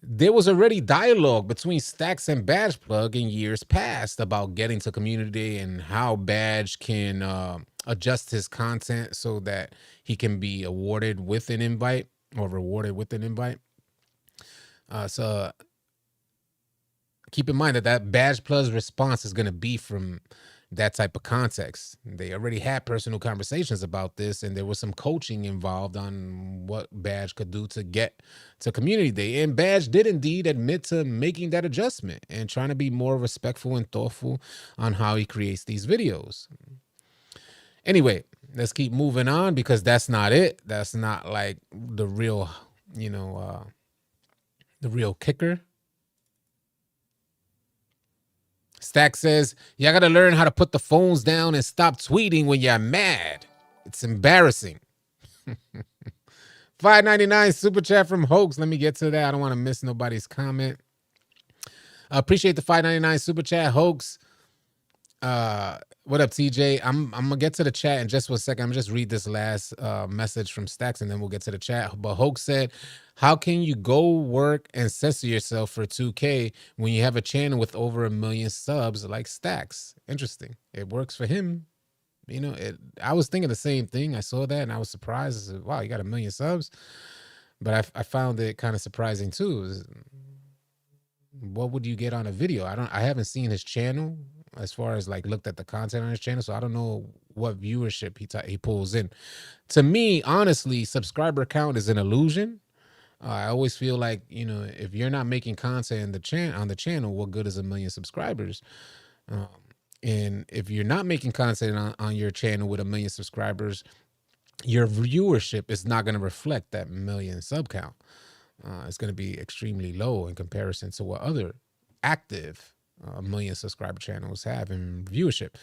there was already dialogue between Stacks and Badge Plug in years past about getting to Community Day and how Badge can adjust his content so that he can be awarded with an invite or rewarded with an invite. So keep in mind that Badge Plug's response is going to be from that type of context. They already had personal conversations about this, and there was some coaching involved on what Badge could do to get to Community Day. And Badge did indeed admit to making that adjustment and trying to be more respectful and thoughtful on how he creates these videos. Anyway, let's keep moving on because that's not it. That's not like the real, the real kicker. Stack says, y'all got to learn how to put the phones down and stop tweeting when you're mad. It's embarrassing. $5.99 super chat from Hoax. Let me get to that. I don't want to miss nobody's comment. I appreciate the $5.99 super chat, Hoax. What up, TJ? I'm gonna get to the chat in just 1 second. I'm just read this last message from Stacks and then we'll get to the chat. But Hoax said, how can you go work and censor yourself for 2K when you have a channel with over 1 million subs like Stacks? Interesting. It works for him. I was thinking the same thing. I saw that and I was surprised. I said, wow, you got 1 million subs. But I found it kind of surprising too. What would you get on a video? I haven't seen his channel as far as like looked at the content on his channel, so I don't know what viewership he pulls in. To me, honestly, subscriber count is an illusion. I always feel like, if you're not making content on the channel, what good is 1 million subscribers? And if you're not making content on your channel with 1 million subscribers, your viewership is not going to reflect that 1 million sub count. It's going to be extremely low in comparison to what other active 1 million subscriber channels have in viewership.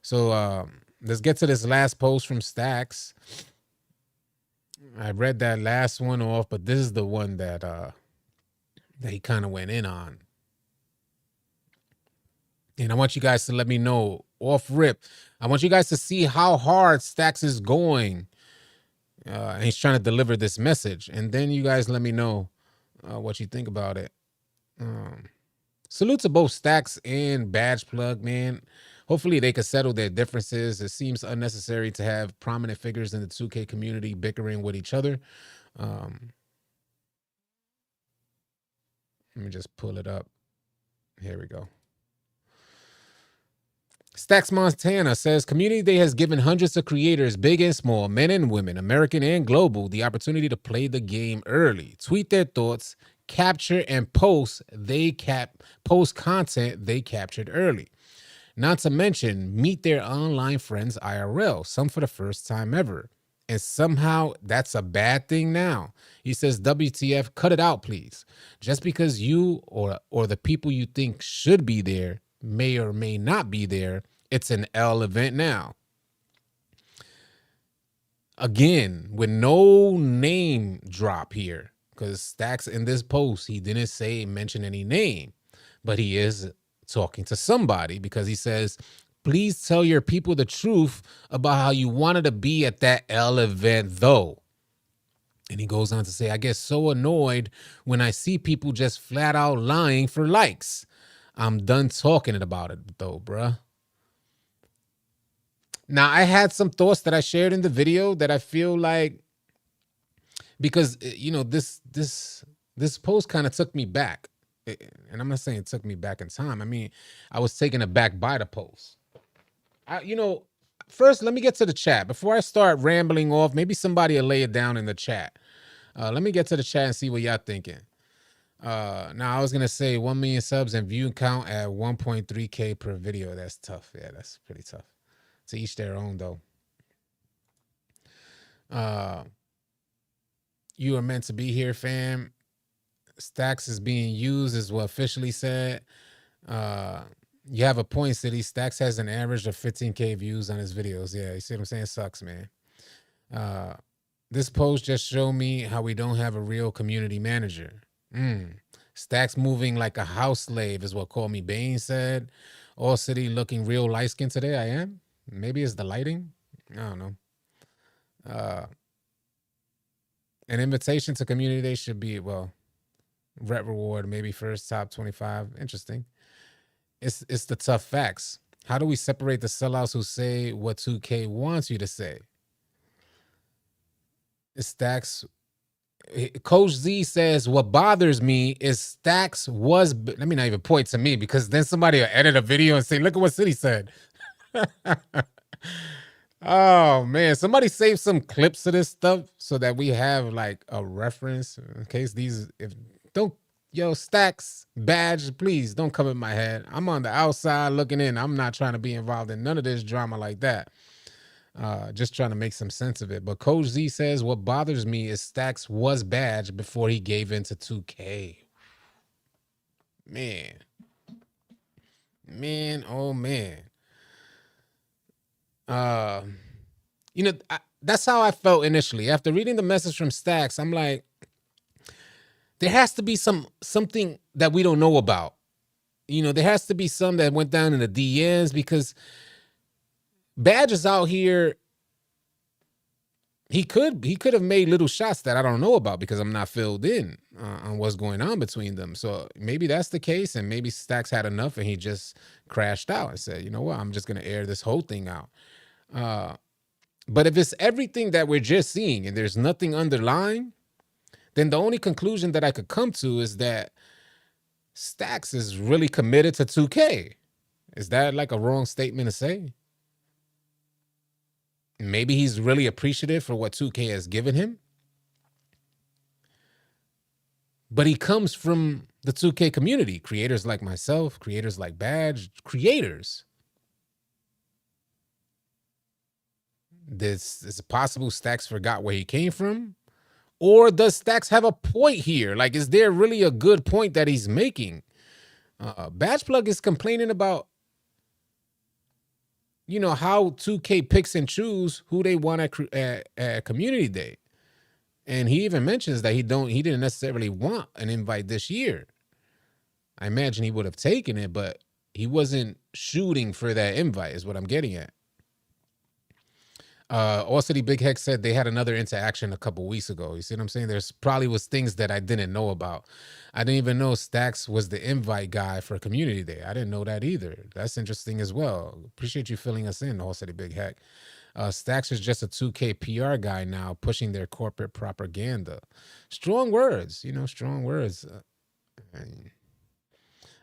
So let's get to this last post from Stacks. I read that last one off, but this is the one that he kind of went in on. And I want you guys to let me know off rip. I want you guys to see how hard Stacks is going. And he's trying to deliver this message. And then you guys let me know what you think about it. Salute to both Stacks and Badge Plug, man. Hopefully they could settle their differences. It seems unnecessary to have prominent figures in the 2K community bickering with each other. Let me just pull it up. Here we go. Stacks Montana says, Community Day has given hundreds of creators, big and small, men and women, American and global, the opportunity to play the game early, tweet their thoughts, capture and post content they captured early. Not to mention meet their online friends IRL, some for the first time ever. And somehow that's a bad thing now. He says, WTF, cut it out, please. Just because you or the people you think should be there may or may not be there, it's an L event now. Again, with no name drop here, because Stacks in this post, he didn't mention any name, but he is talking to somebody because he says, please tell your people the truth about how you wanted to be at that L event, though. And he goes on to say, I get so annoyed when I see people just flat out lying for likes. I'm done talking about it, though, bruh. Now, I had some thoughts that I shared in the video that I feel like, because, you know, this post kind of took me back. And I'm not saying it took me back in time. I mean, I was taken aback by the post. First, let me get to the chat. Before I start rambling off, maybe somebody will lay it down in the chat. Let me get to the chat and see what y'all thinking. Now, I was going to say 1 million subs and view count at 1.3K per video. That's tough. Yeah, that's pretty tough. To each their own, though. You are meant to be here, fam. Stacks is being used, is what officially said. You have a point, City. Stacks has an average of 15K views on his videos. Yeah, you see what I'm saying? Sucks, man. This post just showed me how we don't have a real community manager. Stacks moving like a house slave is what Call Me Bane said. AllCity looking real light-skinned today. I am. Maybe it's the lighting. I don't know. An invitation to community day should be, well, rep reward, maybe first top 25. Interesting. It's the tough facts. How do we separate the sellouts who say what 2K wants you to say? It's Stacks. Coach Z says, what bothers me is Stacks was, let me not even point to me, because then somebody will edit a video and say, look at what City said. Oh, man. Somebody save some clips of this stuff so that we have like a reference in case Stacks badge, please don't come in my head. I'm on the outside looking in. I'm not trying to be involved in none of this drama like that. Just trying to make some sense of it. But Coach Z says, what bothers me is Stacks was badge before he gave into 2K. Man, oh man. That's how I felt initially. After reading the message from Stacks, I'm like, there has to be something that we don't know about. There has to be some that went down in the DMs, because Badge is out here. He could have made little shots that I don't know about because I'm not filled in on what's going on between them. So maybe that's the case, and maybe Stacks had enough and he just crashed out and said, you know what, I'm just going to air this whole thing out. But if it's everything that we're just seeing and there's nothing underlying, then the only conclusion that I could come to is that Stacks is really committed to 2K. Is that like a wrong statement to say? Maybe he's really appreciative for what 2K has given him. But he comes from the 2K community. Creators like myself, creators like Badge, creators. This is possible Stacks forgot where he came from. Or does Stacks have a point here? Like, is there really a good point that he's making? Badge Plug is complaining about, how 2K picks and choose who they want at Community Day. And he even mentions that he didn't necessarily want an invite this year. I imagine he would have taken it, but he wasn't shooting for that invite, is what I'm getting at. AllCity Big Hex said they had another interaction a couple weeks ago. You see what I'm saying? There's probably was things that I didn't know about. I didn't even know Stacks was the invite guy for Community Day. I didn't know that either. That's interesting as well. Appreciate you filling us in, AllCity Big Heck. Stacks is just a 2K PR guy now, pushing their corporate propaganda. Strong words, strong words.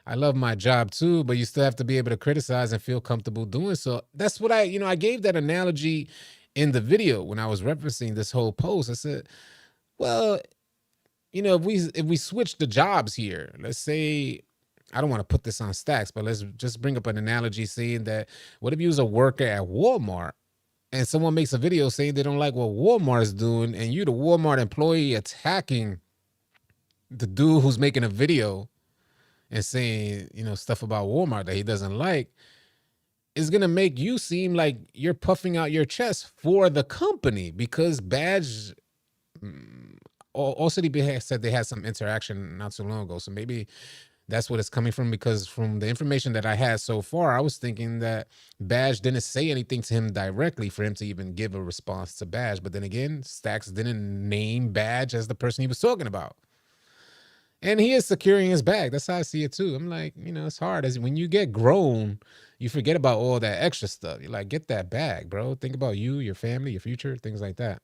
I love my job too, but you still have to be able to criticize and feel comfortable doing so. That's what I gave that analogy in the video when I was referencing this whole post. I said, well, if we switch the jobs here, let's say, I don't want to put this on Stacks, but let's just bring up an analogy saying that, what if you was a worker at Walmart and someone makes a video saying they don't like what Walmart is doing, and you, the Walmart employee, attacking the dude who's making a video and saying, stuff about Walmart that he doesn't like, is going to make you seem like you're puffing out your chest for the company, because Badge, AllCity said they had some interaction not so long ago. So maybe that's what it's coming from, because from the information that I had so far, I was thinking that Badge didn't say anything to him directly for him to even give a response to Badge. But then again, Stacks didn't name Badge as the person he was talking about. And he is securing his bag. That's how I see it too. I'm like, it's hard. As when you get grown, you forget about all that extra stuff. You're like, get that bag, bro. Think about you, your family, your future, things like that.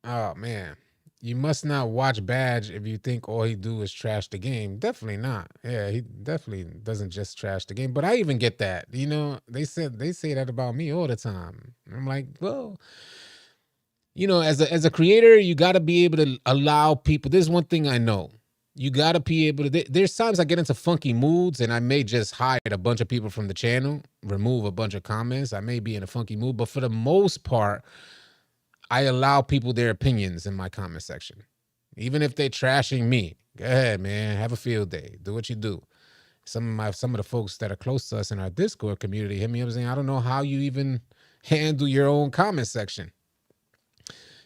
Oh man. You must not watch Badge if you think all he do is trash the game. Definitely not. Yeah, he definitely doesn't just trash the game. But I even get that. They say that about me all the time. I'm like, well, as a creator, you got to be able to allow people. There's one thing I know. You got to be able to. There's times I get into funky moods, and I may just hide a bunch of people from the channel, remove a bunch of comments. I may be in a funky mood, but for the most part, I allow people their opinions in my comment section. Even if they're trashing me, go ahead, man. Have a field day. Do what you do. Some of the folks that are close to us in our Discord community hit me up saying, I don't know how you even handle your own comment section.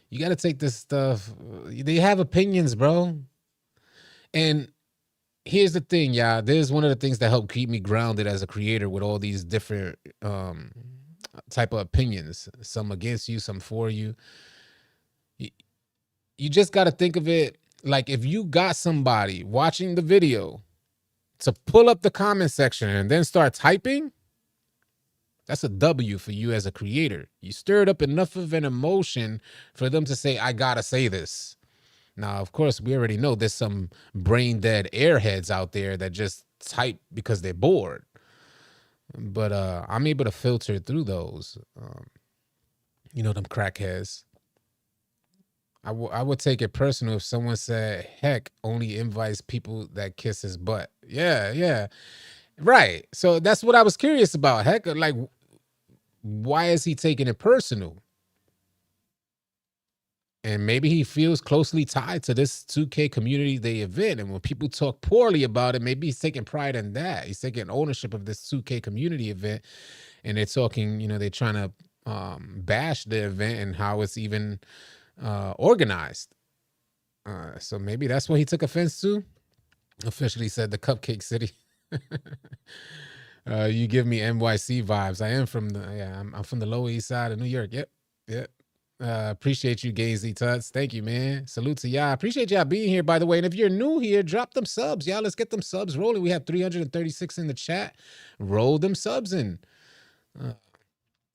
You got to take this stuff. They have opinions, bro. And here's the thing, y'all. There's one of the things that help keep me grounded as a creator with all these different type of opinions. Some against you, some for you. You just got to think of it like, if you got somebody watching the video to pull up the comment section and then start typing, that's a W for you as a creator. You stirred up enough of an emotion for them to say, I gotta say this. Now, of course, we already know there's some brain dead airheads out there that just type because they're bored. But I'm able to filter through those. Them crackheads. I would take it personal if someone said, heck, only invites people that kiss his butt. Yeah. Right. So that's what I was curious about. Heck, like, why is he taking it personal? And maybe he feels closely tied to this 2K community day event. And when people talk poorly about it, maybe he's taking pride in that. He's taking ownership of this 2K community event. And they're talking, they're trying to bash the event and how it's even organized. So maybe that's what he took offense to. Officially said the Cupcake City. You give me NYC vibes. I am from I'm from the Lower East Side of New York. Yep. Appreciate you, Gazy Tuts. Thank you, man. Salute to y'all. Appreciate y'all being here, by the way. And if you're new here, drop them subs, y'all. Let's get them subs rolling. We have 336 in the chat. Roll them subs in.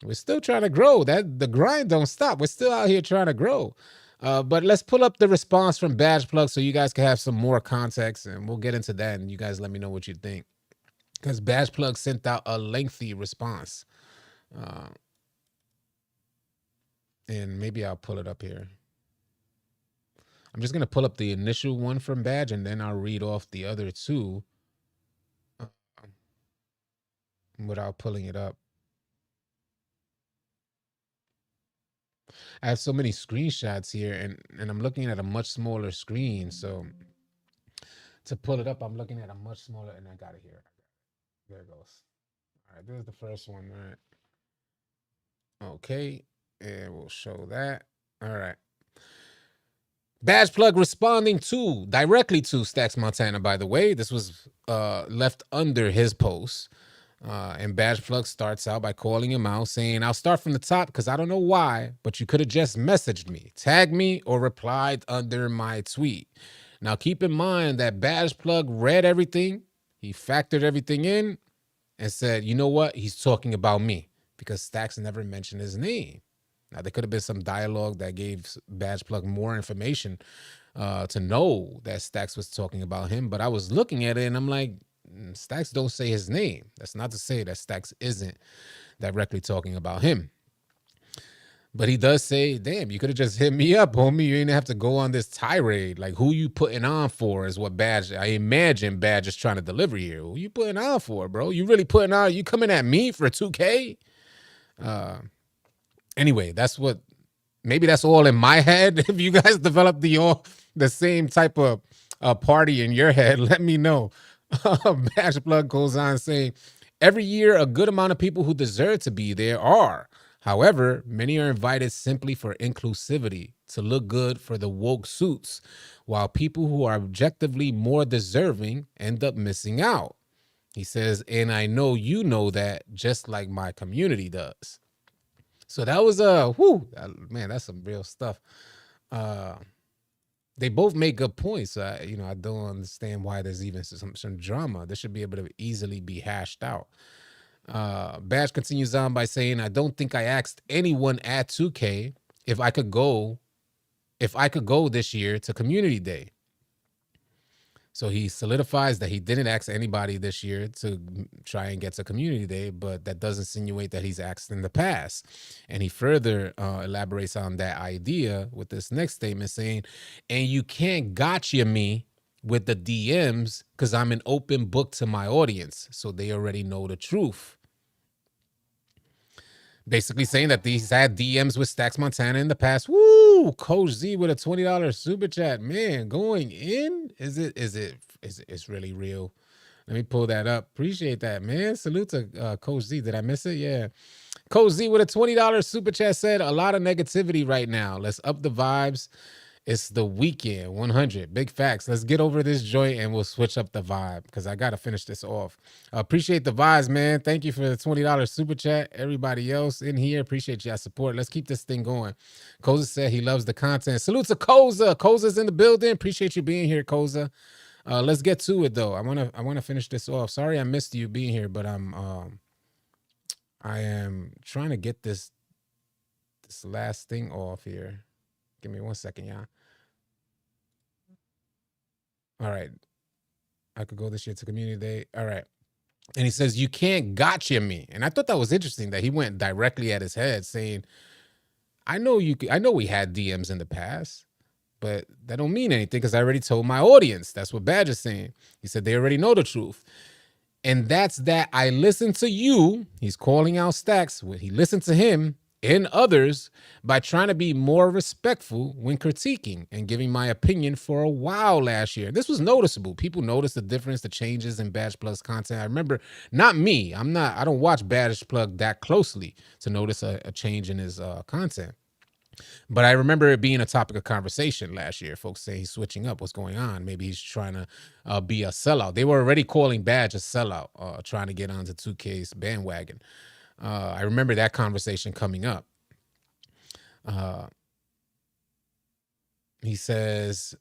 We're still trying to grow. The grind don't stop. We're still out here trying to grow. But let's pull up the response from Badge Plug so you guys can have some more context, and we'll get into that, and you guys let me know what you think. Because Badge Plug sent out a lengthy response. And maybe I'll pull it up here. I'm just going to pull up the initial one from Badge, and then I'll read off the other two without pulling it up. I have so many screenshots here, and I'm looking at a much smaller screen. So to pull it up, I'm looking at a much smaller, and I got it here. There it goes. All right, this is the first one, right? Okay, and we'll show that. All right. Badge Plug responding directly to Stacks Montana, by the way. This was left under his post. And Badge Plug starts out by calling him out, saying, I'll start from the top because I don't know why, but you could have just messaged me, tagged me, or replied under my tweet. Now, keep in mind that Badge Plug read everything. He factored everything in and said, you know what? He's talking about me, because Stacks never mentioned his name. Now, there could have been some dialogue that gave Badge Plug more information to know that Stacks was talking about him. But I was looking at it and I'm like, Stacks don't say his name. That's not to say that Stacks isn't directly talking about him. But he does say, damn, you could have just hit me up, homie. You didn't have to go on this tirade. Like, who you putting on for is what Badge, I imagine Badge is trying to deliver here. Who you putting on for, bro? You really putting on, you coming at me for 2K? Anyway, maybe that's all in my head. If you guys develop the same type of party in your head, let me know. Bash Plug goes on saying, every year a good amount of people who deserve to be there are. However, many are invited simply for inclusivity, to look good for the woke suits, while people who are objectively more deserving end up missing out. He says, and I know you know that just like my community does. So that was man, that's some real stuff. They both make good points. I don't understand why there's even some drama. This should be able to easily be hashed out. Bash continues on by saying, I don't think I asked anyone at 2K if I could go this year to Community Day. So he solidifies that he didn't ask anybody this year to try and get to Community Day, but that does insinuate that he's asked in the past. And he further elaborates on that idea with this next statement saying, and you can't gotcha me with the DMs because I'm an open book to my audience, so they already know the truth. Basically saying that he's had DMs with Stacks Montana in the past. Woo! Coach Z with a $20 super chat. Man, going in? It's really real. Let me pull that up. Appreciate that, man. Salute to Coach Z. Did I miss it? Yeah. Coach Z with a $20 super chat said, a lot of negativity right now. Let's up the vibes. It's the weekend, 100. Big facts. Let's get over this joint and we'll switch up the vibe because I got to finish this off. Appreciate the vibes, man. Thank you for the $20 super chat. Everybody else in here, appreciate y'all support. Let's keep this thing going. Koza said he loves the content. Salute to Koza. Koza's in the building. Appreciate you being here, Koza. Let's get to it, though. I wanna finish this off. Sorry I missed you being here, but I am trying to get this last thing off here. Give me 1 second, y'all. All right. I could go this year to Community Day. All right. And he says, you can't gotcha me. And I thought that was interesting that he went directly at his head saying, I know we had DMs in the past, but that don't mean anything because I already told my audience. That's what Badge is saying. He said they already know the truth. And that's that I listened to you. He's calling out Stacks. He listened to him and others by trying to be more respectful when critiquing and giving my opinion for a while last year. This was noticeable. People noticed the difference, the changes in Badge Plug's content. I remember, not me. I don't watch Badge Plug that closely to notice a change in his content. But I remember it being a topic of conversation last year. Folks say he's switching up. What's going on? Maybe he's trying to be a sellout. They were already calling Badge a sellout, trying to get onto 2K's bandwagon. I remember that conversation coming up. He says,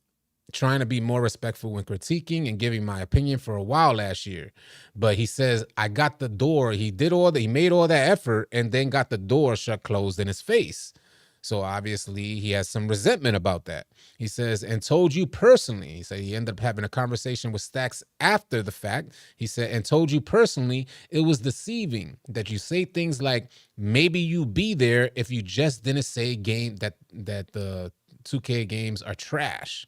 trying to be more respectful when critiquing and giving my opinion for a while last year. But he says, I got the door. He made all that effort and then got the door shut closed in his face. So obviously he has some resentment about that. He says, and told you personally. He said he ended up having a conversation with Stacks after the fact. He said, and told you personally, it was deceiving that you say things like, maybe you be there if you just didn't say that the 2K games are trash.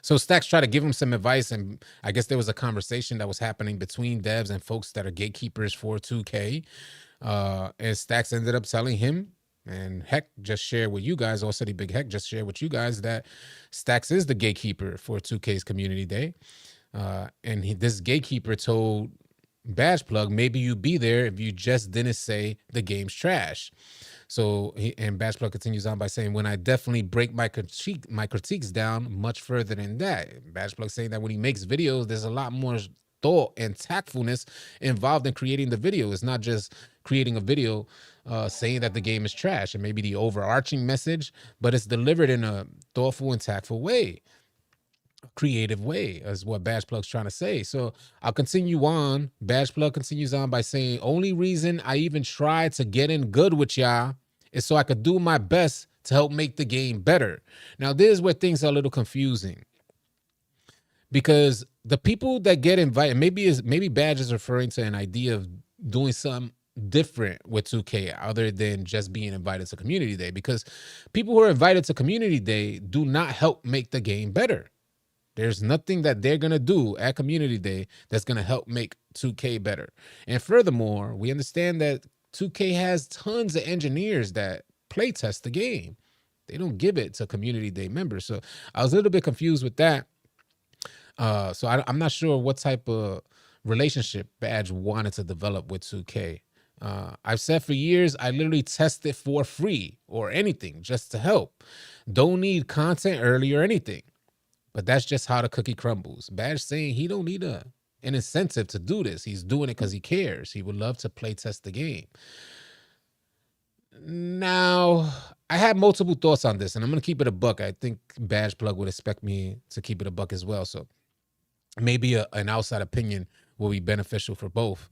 So Stacks tried to give him some advice, and I guess there was a conversation that was happening between devs and folks that are gatekeepers for 2K. And Stacks ended up telling him, and Heck just shared with you guys, AllCity Big Heck just shared with you guys that Stacks is the gatekeeper for 2K's Community Day. And this gatekeeper told Badge Plug, maybe you be there if you just didn't say the game's trash. So and Badge Plug continues on by saying, when I definitely break my critiques down much further than that. Badge Plug saying that when he makes videos, there's a lot more thought and tactfulness involved in creating the video. It's not just creating a video saying that the game is trash and maybe the overarching message, but it's delivered in a thoughtful and tactful way, a creative way, is what Badge Plug's trying to say. So I'll continue on. Badge Plug continues on by saying, only reason I even tried to get in good with y'all is so I could do my best to help make the game better. Now, this is where things are a little confusing, because the people that get invited, maybe Badge is referring to an idea of doing some different with 2K other than just being invited to community day, because people who are invited to community day do not help make the game better. There's nothing that they're going to do at community day that's going to help make 2K better. And furthermore, we understand that 2K has tons of engineers that play test the game. They don't give it to community day members. So I was a little bit confused with that. So I'm not sure what type of relationship Badge wanted to develop with 2K. I've said for years, I literally test it for free or anything just to help. Don't need content early or anything. But that's just how the cookie crumbles. Badge saying he don't need an incentive to do this. He's doing it because he cares. He would love to play test the game. Now, I have multiple thoughts on this, and I'm going to keep it a buck. I think Badge Plug would expect me to keep it a buck as well. So maybe an outside opinion will be beneficial for both.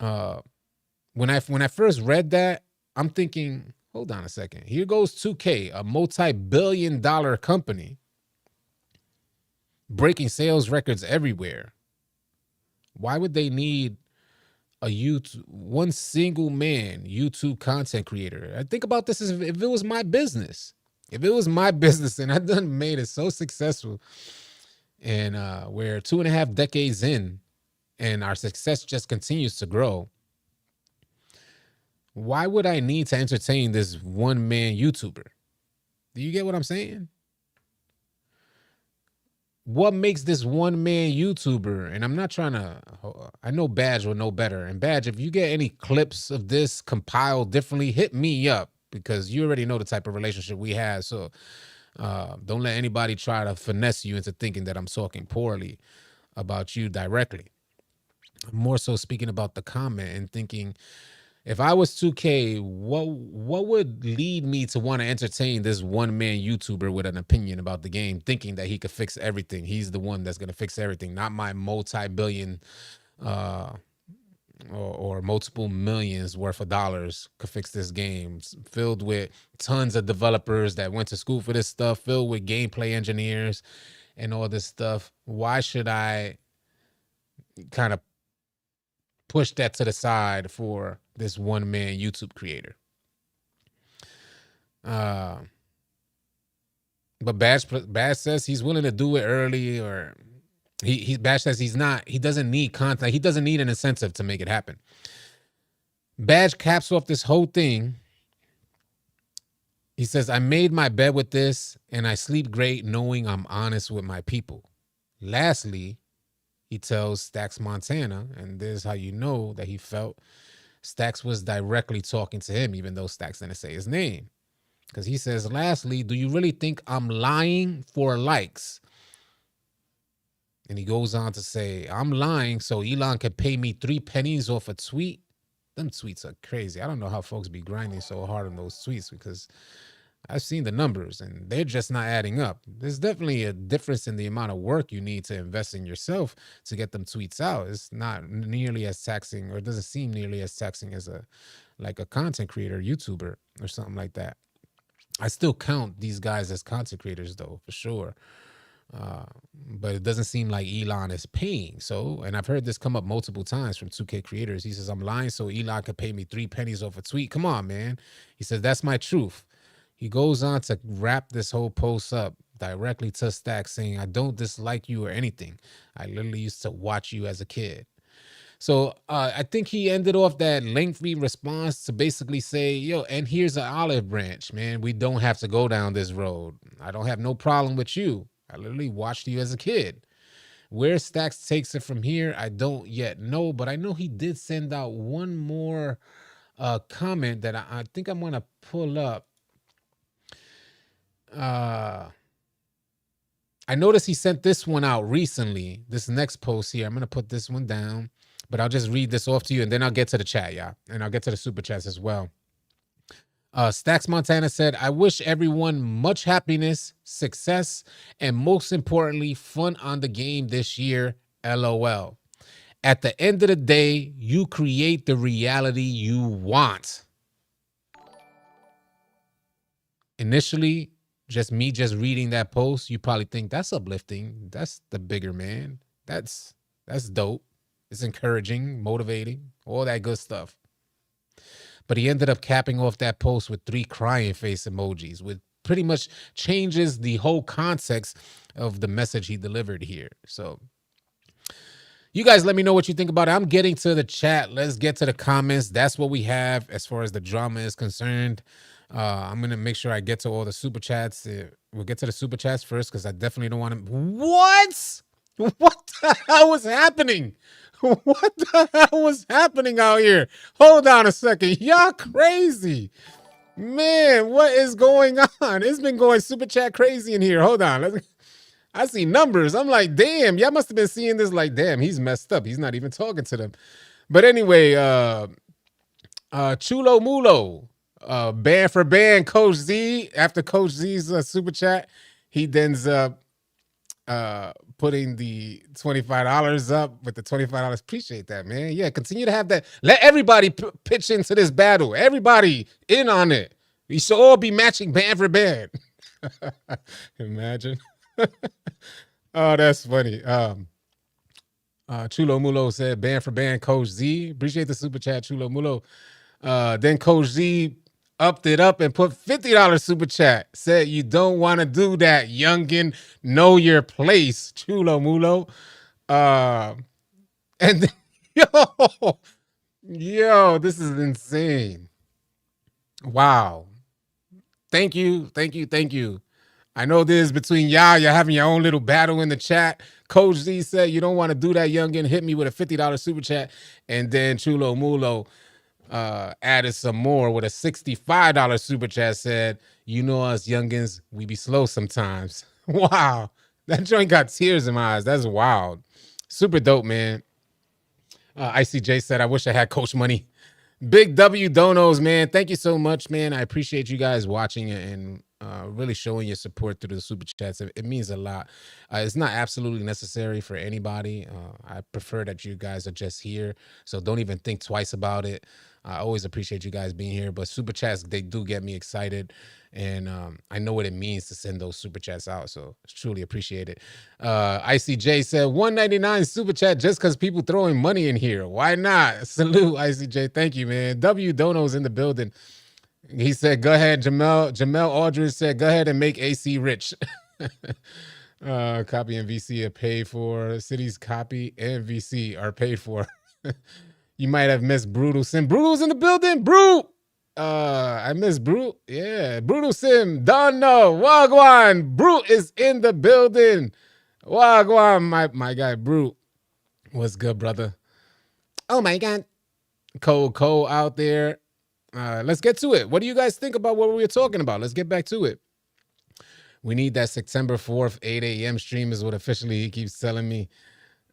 When I first read that, I'm thinking, hold on a second. Here goes 2K, a multi-billion-dollar company, breaking sales records everywhere. Why would they need one single man YouTube content creator? I think about this as if it was my business. If it was my business and I done made it so successful, and we're 2.5 decades in, and our success just continues to grow, why would I need to entertain this one man YouTuber? Do you get what I'm saying? What makes this one man YouTuber? And I'm not trying to, I know Badge will know better. And Badge, if you get any clips of this compiled differently, hit me up, because you already know the type of relationship we have. So don't let anybody try to finesse you into thinking that I'm talking poorly about you directly. I'm more so speaking about the comment and thinking, if I was 2K, what would lead me to want to entertain this one man YouTuber with an opinion about the game, thinking that he could fix everything? He's the one that's going to fix everything, not my multi-billion or multiple millions worth of dollars could fix this game. It's filled with tons of developers that went to school for this stuff, filled with gameplay engineers and all this stuff. Why should I kind of push that to the side for this one man YouTube creator? But Bash says he's willing to do it early, or Bash says he doesn't need content. He doesn't need an incentive to make it happen. Badge caps off this whole thing. He says, I made my bed with this, and I sleep great knowing I'm honest with my people. Lastly, he tells Stacks Montana, and this is how you know that he felt Stacks was directly talking to him, even though Stacks didn't say his name. Because he says, lastly, do you really think I'm lying for likes? And he goes on to say, I'm lying so Elon can pay me 3 pennies off a tweet. Them tweets are crazy. I don't know how folks be grinding so hard on those tweets, because I've seen the numbers and they're just not adding up. There's definitely a difference in the amount of work you need to invest in yourself to get them tweets out. It's not nearly as taxing, or it doesn't seem nearly as taxing as a content creator, YouTuber, or something like that. I still count these guys as content creators though, for sure. But it doesn't seem like Elon is paying. So, and I've heard this come up multiple times from 2K creators. He says, I'm lying so Elon could pay me 3 pennies off a tweet. Come on, man. He says, that's my truth. He goes on to wrap this whole post up directly to Stacks, saying, I don't dislike you or anything. I literally used to watch you as a kid. So I think he ended off that lengthy response to basically say, yo, and here's an olive branch, man. We don't have to go down this road. I don't have no problem with you. I literally watched you as a kid. Where Stacks takes it from here, I don't yet know, but I know he did send out one more comment that I think I'm going to pull up. I noticed he sent this one out recently. This next post here, I'm going to put this one down, but I'll just read this off to you and then I'll get to the chat, yeah. And I'll get to the super chats as well. Stacks Montana said, I wish everyone much happiness, success, and most importantly, fun on the game this year. LOL. At the end of the day, you create the reality you want. Initially, just reading that post, you probably think that's uplifting. That's the bigger man. That's dope. It's encouraging, motivating, all that good stuff. but he ended up capping off that post with 3 crying face emojis, which pretty much changes the whole context of the message he delivered here. So you guys let me know what you think about it. I'm getting to the chat. Let's get to the comments. That's what we have as far as the drama is concerned. I'm gonna make sure I get to all the super chats. We'll get to the super chats first because I definitely don't want to. What? What the hell was happening? What the hell was happening out here? Hold on a second. Y'all crazy. Man, what is going on? It's been going super chat crazy in here. Hold on. I see numbers. I'm like, damn, y'all must have been seeing this like, damn, he's messed up. He's not even talking to them. But anyway, Chulo Mulo, band for band, Coach Z. After Coach Z's super chat, he ends up putting the $25 up with the $25. Appreciate that, man. Yeah, continue to have that. Let everybody pitch into this battle. Everybody in on it. We should all be matching band for band. Imagine. Oh, that's funny. Chulo Mulo said band for band, Coach Z. Appreciate the super chat, Chulo Mulo. Then Coach Z upped it up and put $50 super chat. Said you don't want to do that, youngin. Know your place, Chulo Mulo. And then, yo, this is insane. Wow. Thank you. I know this is between y'all. You're having your own little battle in the chat. Coach Z said you don't want to do that, youngin. Hit me with a $50 super chat. And then Chulo Mulo added some more with a $65 super chat. Said, you know us youngins, we be slow sometimes. Wow. That joint got tears in my eyes. That's wild. Super dope, man. ICJ said, I wish I had Coach Money. Big W Donos, man. Thank you so much, man. I appreciate you guys watching and really showing your support through the super chats. It means a lot. It's not absolutely necessary for anybody. I prefer that you guys are just here, so don't even think twice about it. I always appreciate you guys being here, but super chats, they do get me excited, and I know what it means to send those super chats out, so it's truly appreciate it. ICJ said $1.99 super chat just because people throwing money in here. Why not? Salute, ICJ. Thank you, man. W Dono's in the building. He said, go ahead, Jamel Aldridge said, go ahead and make AC rich. Copy and VC are paid for. City's copy and VC are paid for. You might have missed Brutal Sim. Brutal's in the building. Brute. I missed Brute. Yeah. Brutal Sim. Don't know. Wagwan. Brute is in the building. Wagwan, my guy, Brute. What's good, brother? Oh my God. Cole out there. Let's get to it. What do you guys think about what we were talking about? Let's get back to it. We need that September 4th, 8 a.m. stream is what officially he keeps telling me.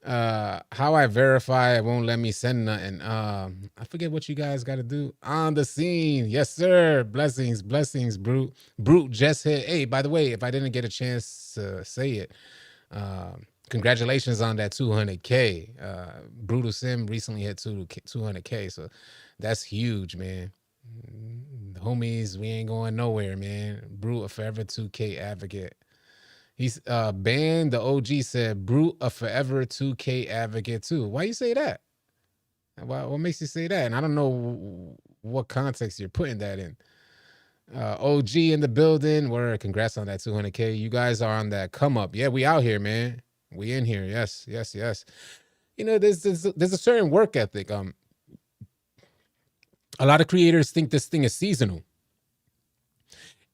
How I verify it won't let me send nothing. I forget what you guys got to do. On the scene. Yes, sir. Blessings, Brute. Brute just hit. Hey, by the way, if I didn't get a chance to say it, congratulations on that 200K. Brutal Sim recently hit 200K, so that's huge, man. Homies, we ain't going nowhere, man. Brute a forever 2K advocate. He's banned. The OG said Brute a forever 2K advocate too. Why you say that? What makes you say that? And I don't know what context you're putting that in. OG in the building. Word, congrats on that 200K. You guys are on that come up. Yeah, we out here, man. We in here. Yes. You know, there's a certain work ethic. A lot of creators think this thing is seasonal.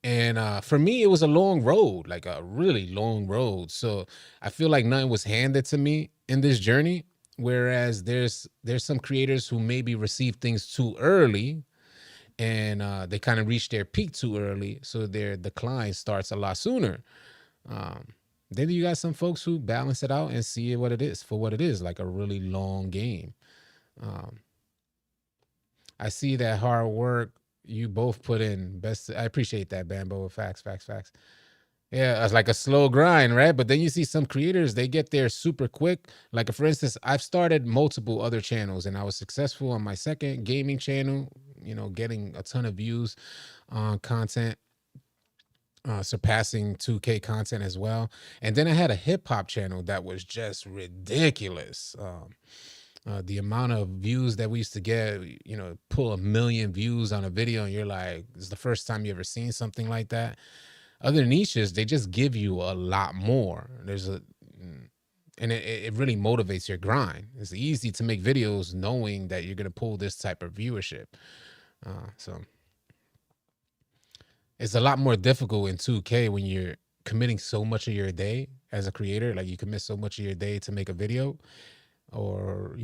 And for me, it was a long road, like a really long road. So I feel like nothing was handed to me in this journey. Whereas there's some creators who maybe receive things too early and they kind of reach their peak too early. So their decline starts a lot sooner. Then you got some folks who balance it out and see what it is for what it is, like a really long game. I see that hard work you both put in. Best, I appreciate that, Bambo. Facts. Yeah, it's like a slow grind, right? But then you see some creators, they get there super quick. Like, for instance, I've started multiple other channels and I was successful on my second gaming channel, you know, getting a ton of views on content, surpassing 2K content as well. And then I had a hip hop channel that was just ridiculous. The amount of views that we used to get, pull 1 million views on a video, and you're like, it's the first time you ever seen something like that. Other niches, they just give you a lot more. And it really motivates your grind. It's easy to make videos knowing that you're gonna pull this type of viewership. So it's a lot more difficult in 2K when you're committing so much of your day as a creator. Like you commit so much of your day to make a video, or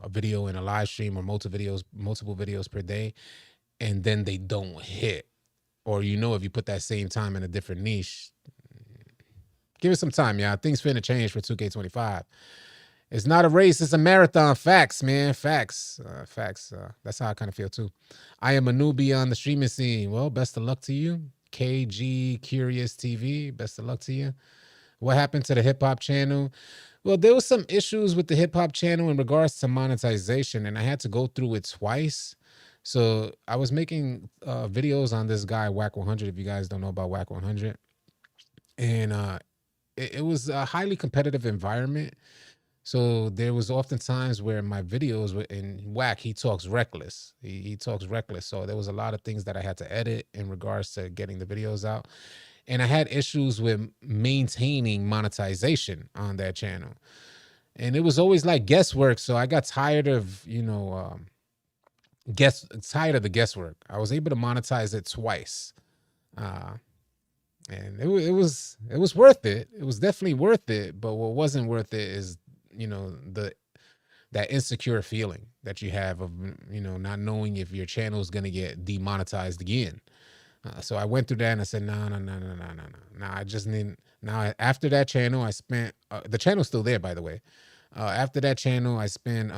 a video in a live stream, or multiple videos per day, and then they don't hit. Or if you put that same time in a different niche, give it some time, yeah. Things finna change for 2K25. It's not a race, it's a marathon. Facts, man. Facts. Facts. That's how I kind of feel too. I am a newbie on the streaming scene. Well, best of luck to you. KG Curious TV, best of luck to you. What happened to the hip hop channel? Well, there was some issues with the hip hop channel in regards to monetization, and I had to go through it twice. So I was making videos on this guy, Whack 100, if you guys don't know about Whack 100. And it was a highly competitive environment. So there was often times where my videos were in Whack, he talks reckless. He talks reckless. So there was a lot of things that I had to edit in regards to getting the videos out. And I had issues with maintaining monetization on that channel. And it was always like guesswork. So I got tired of, tired of the guesswork. I was able to monetize it twice. And it was worth it. It was definitely worth it. But what wasn't worth it is, that insecure feeling that you have of, not knowing if your channel is going to get demonetized again. So I went through that and I said, no. I just need, now after that channel, I spent, the channel's still there, by the way. After that channel, I spent,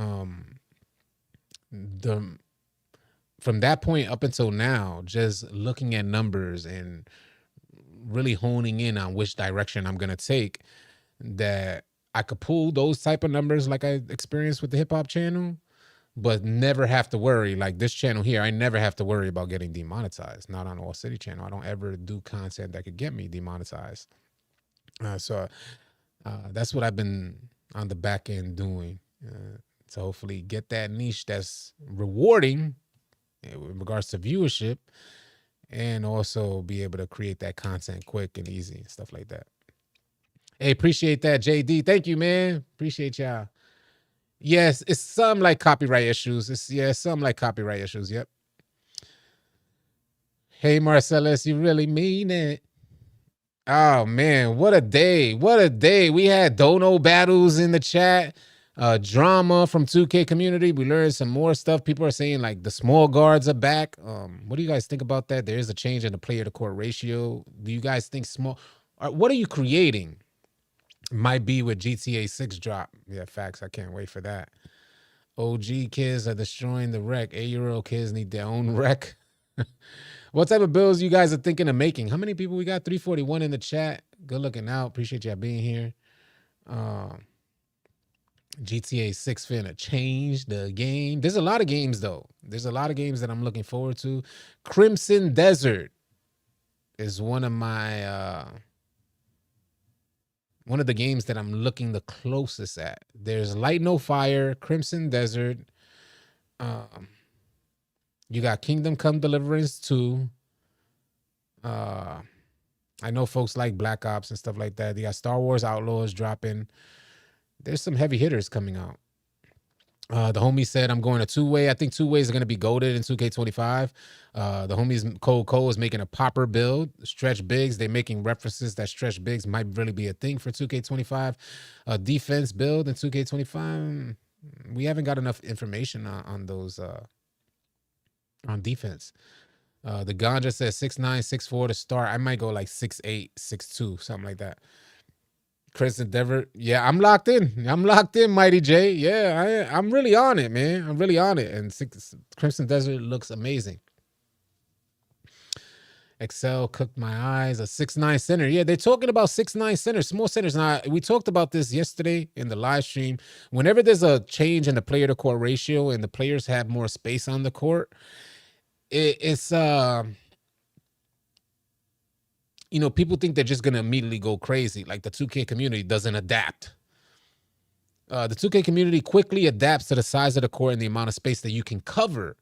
from that point up until now, just looking at numbers and really honing in on which direction I'm going to take, that I could pull those type of numbers like I experienced with the hip hop channel, but never have to worry. Like this channel here, I never have to worry about getting demonetized. Not on AllCity channel. I don't ever do content that could get me demonetized. So that's what I've been on the back end doing to hopefully get that niche that's rewarding in regards to viewership, and also be able to create that content quick and easy and stuff like that. Hey, appreciate that, JD. Thank you, man. Appreciate y'all. Yes, it's some like copyright issues. Some like copyright issues. Yep. Hey, Marcellus, you really mean it? Oh man, what a day! What a day! We had dono battles in the chat, drama from 2K community. We learned some more stuff. People are saying like the small guards are back. What do you guys think about that? There is a change in the player to court ratio. Do you guys think small? What are you creating? Might be with GTA 6 drop. Yeah, facts. I can't wait for that. OG kids are destroying the wreck. 8-year-old kids need their own wreck. What type of builds you guys are thinking of making? How many people we got? 341 in the chat. Good looking out. Appreciate y'all being here. GTA 6 finna change the game. There's a lot of games though. There's a lot of games that I'm looking forward to. Crimson Desert is one of the games that I'm looking the closest at. There's Light No Fire, Crimson Desert. You got Kingdom Come Deliverance 2. I know folks like Black Ops and stuff like that. You got Star Wars Outlaws dropping. There's some heavy hitters coming out. The homie said I'm going a two-way. I think two-ways are going to be goated in 2K25. The homies Cole is making a popper build. Stretch bigs. They're making references that stretch bigs might really be a thing for 2K25. Defense build in 2K25. We haven't got enough information on those on defense. The Ganja says 6'9", 6'4" to start. I might go like 6'8", 6'2", something like that. Chris Endeavor. Yeah, I'm locked in. Mighty J. Yeah, I'm really on it, man. I'm really on it. And Crimson Desert looks amazing. Excel cooked my eyes. A 6'9" center. Yeah, they're talking about 6'9" centers, small centers. Now, we talked about this yesterday in the live stream. Whenever there's a change in the player to court ratio and the players have more space on the court, it's people think they're just going to immediately go crazy. Like the 2K community doesn't adapt. The 2K community quickly adapts to the size of the court and the amount of space that you can cover.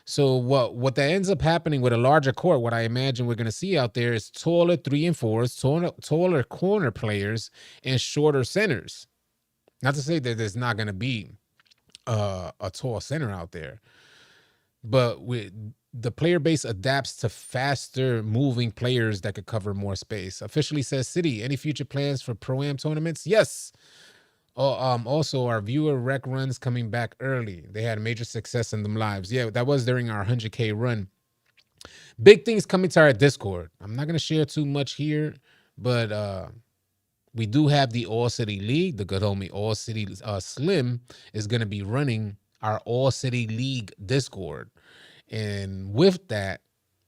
So what that ends up happening with a larger court, what I imagine we're going to see out there is taller 3 and 4s, taller corner players, and shorter centers. Not to say that there's not going to be a tall center out there, but with the player base adapts to faster moving players that could cover more space. Officially says City. Any future plans for Pro-Am tournaments? Yes. Also, our viewer rec runs coming back early. They had major success in them lives. Yeah, that was during our 100K run. Big things coming to our Discord. I'm not going to share too much here, but we do have the All City League. The good homie All City Slim is going to be running our All City League Discord. And with that,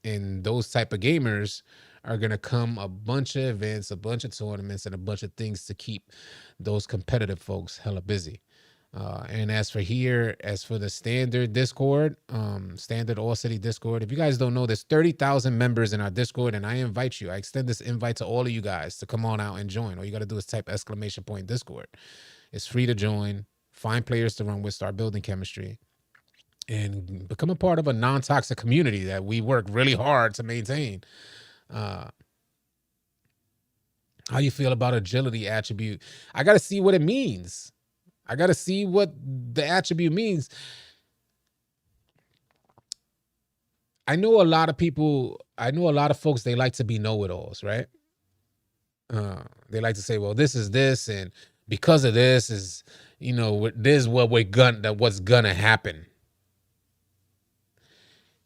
and those type of gamers are going to come a bunch of events, a bunch of tournaments, and a bunch of things to keep those competitive folks hella busy. And as for the standard Discord, standard All City Discord, if you guys don't know, there's 30,000 members in our Discord, and I invite you. I extend this invite to all of you guys to come on out and join. All you got to do is type !Discord. It's free to join, find players to run with, start building chemistry, and become a part of a non-toxic community that we work really hard to maintain. How you feel about agility attribute? I got to see what it means. I got to see what the attribute means. I know a lot of folks, they like to be know-it-alls, right? They like to say, well, this is this, and because of this is, this is what's gonna happen.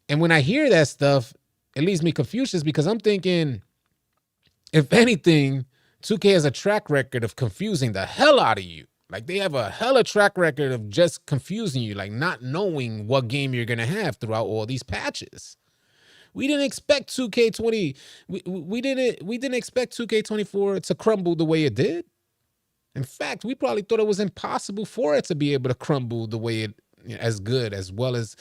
And when I hear that stuff, it leaves me confused because I'm thinking, if anything, 2K has a track record of confusing the hell out of you. Like, they have a hella track record of just confusing you, like not knowing what game you're going to have throughout all these patches. We didn't expect 2K20. We didn't expect 2K24 to crumble the way it did. In fact, we probably thought it was impossible for it to be able to crumble the way it, as well as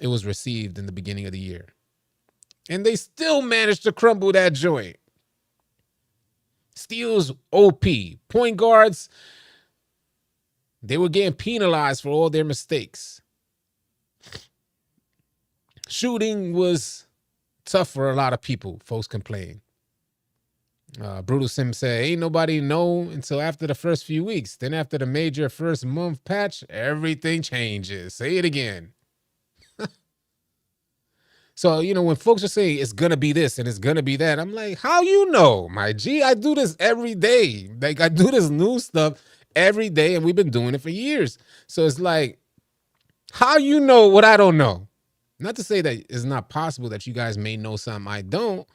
it was received in the beginning of the year. And they still managed to crumble that joint. Steals OP. Point guards, they were getting penalized for all their mistakes. Shooting was tough for a lot of people. Folks complain. Brutal Sim said, ain't nobody know until after the first few weeks. Then after the major first month patch, everything changes. Say it again. So, when folks are saying it's going to be this and it's going to be that, I'm like, how you know, my G? I do this every day. Like, I do this new stuff every day, and we've been doing it for years. So it's like, how you know what I don't know? Not to say that it's not possible that you guys may know something I don't,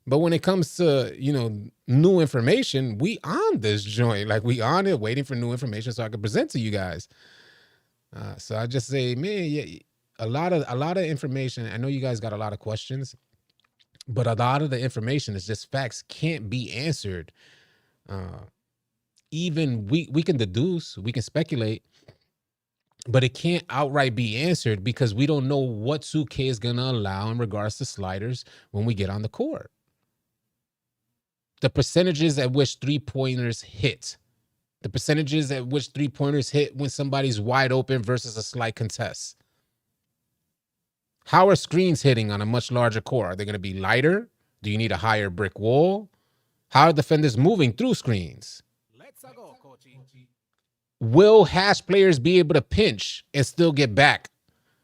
but when it comes to, new information, we on this joint. Like, we on it, waiting for new information so I can present to you guys. So I just say, man, yeah, a lot of information. I know you guys got a lot of questions, but a lot of the information is just facts, can't be answered. Even we can deduce, we can speculate, but it can't outright be answered because we don't know what 2K is going to allow in regards to sliders when we get on the court. The percentages at which 3-pointers hit. The percentages at which 3-pointers hit when somebody's wide open versus a slight contest. How are screens hitting on a much larger court? Are they going to be lighter? Do you need a higher brick wall? How are defenders moving through screens? Let's go, coachy. Will hash players be able to pinch and still get back?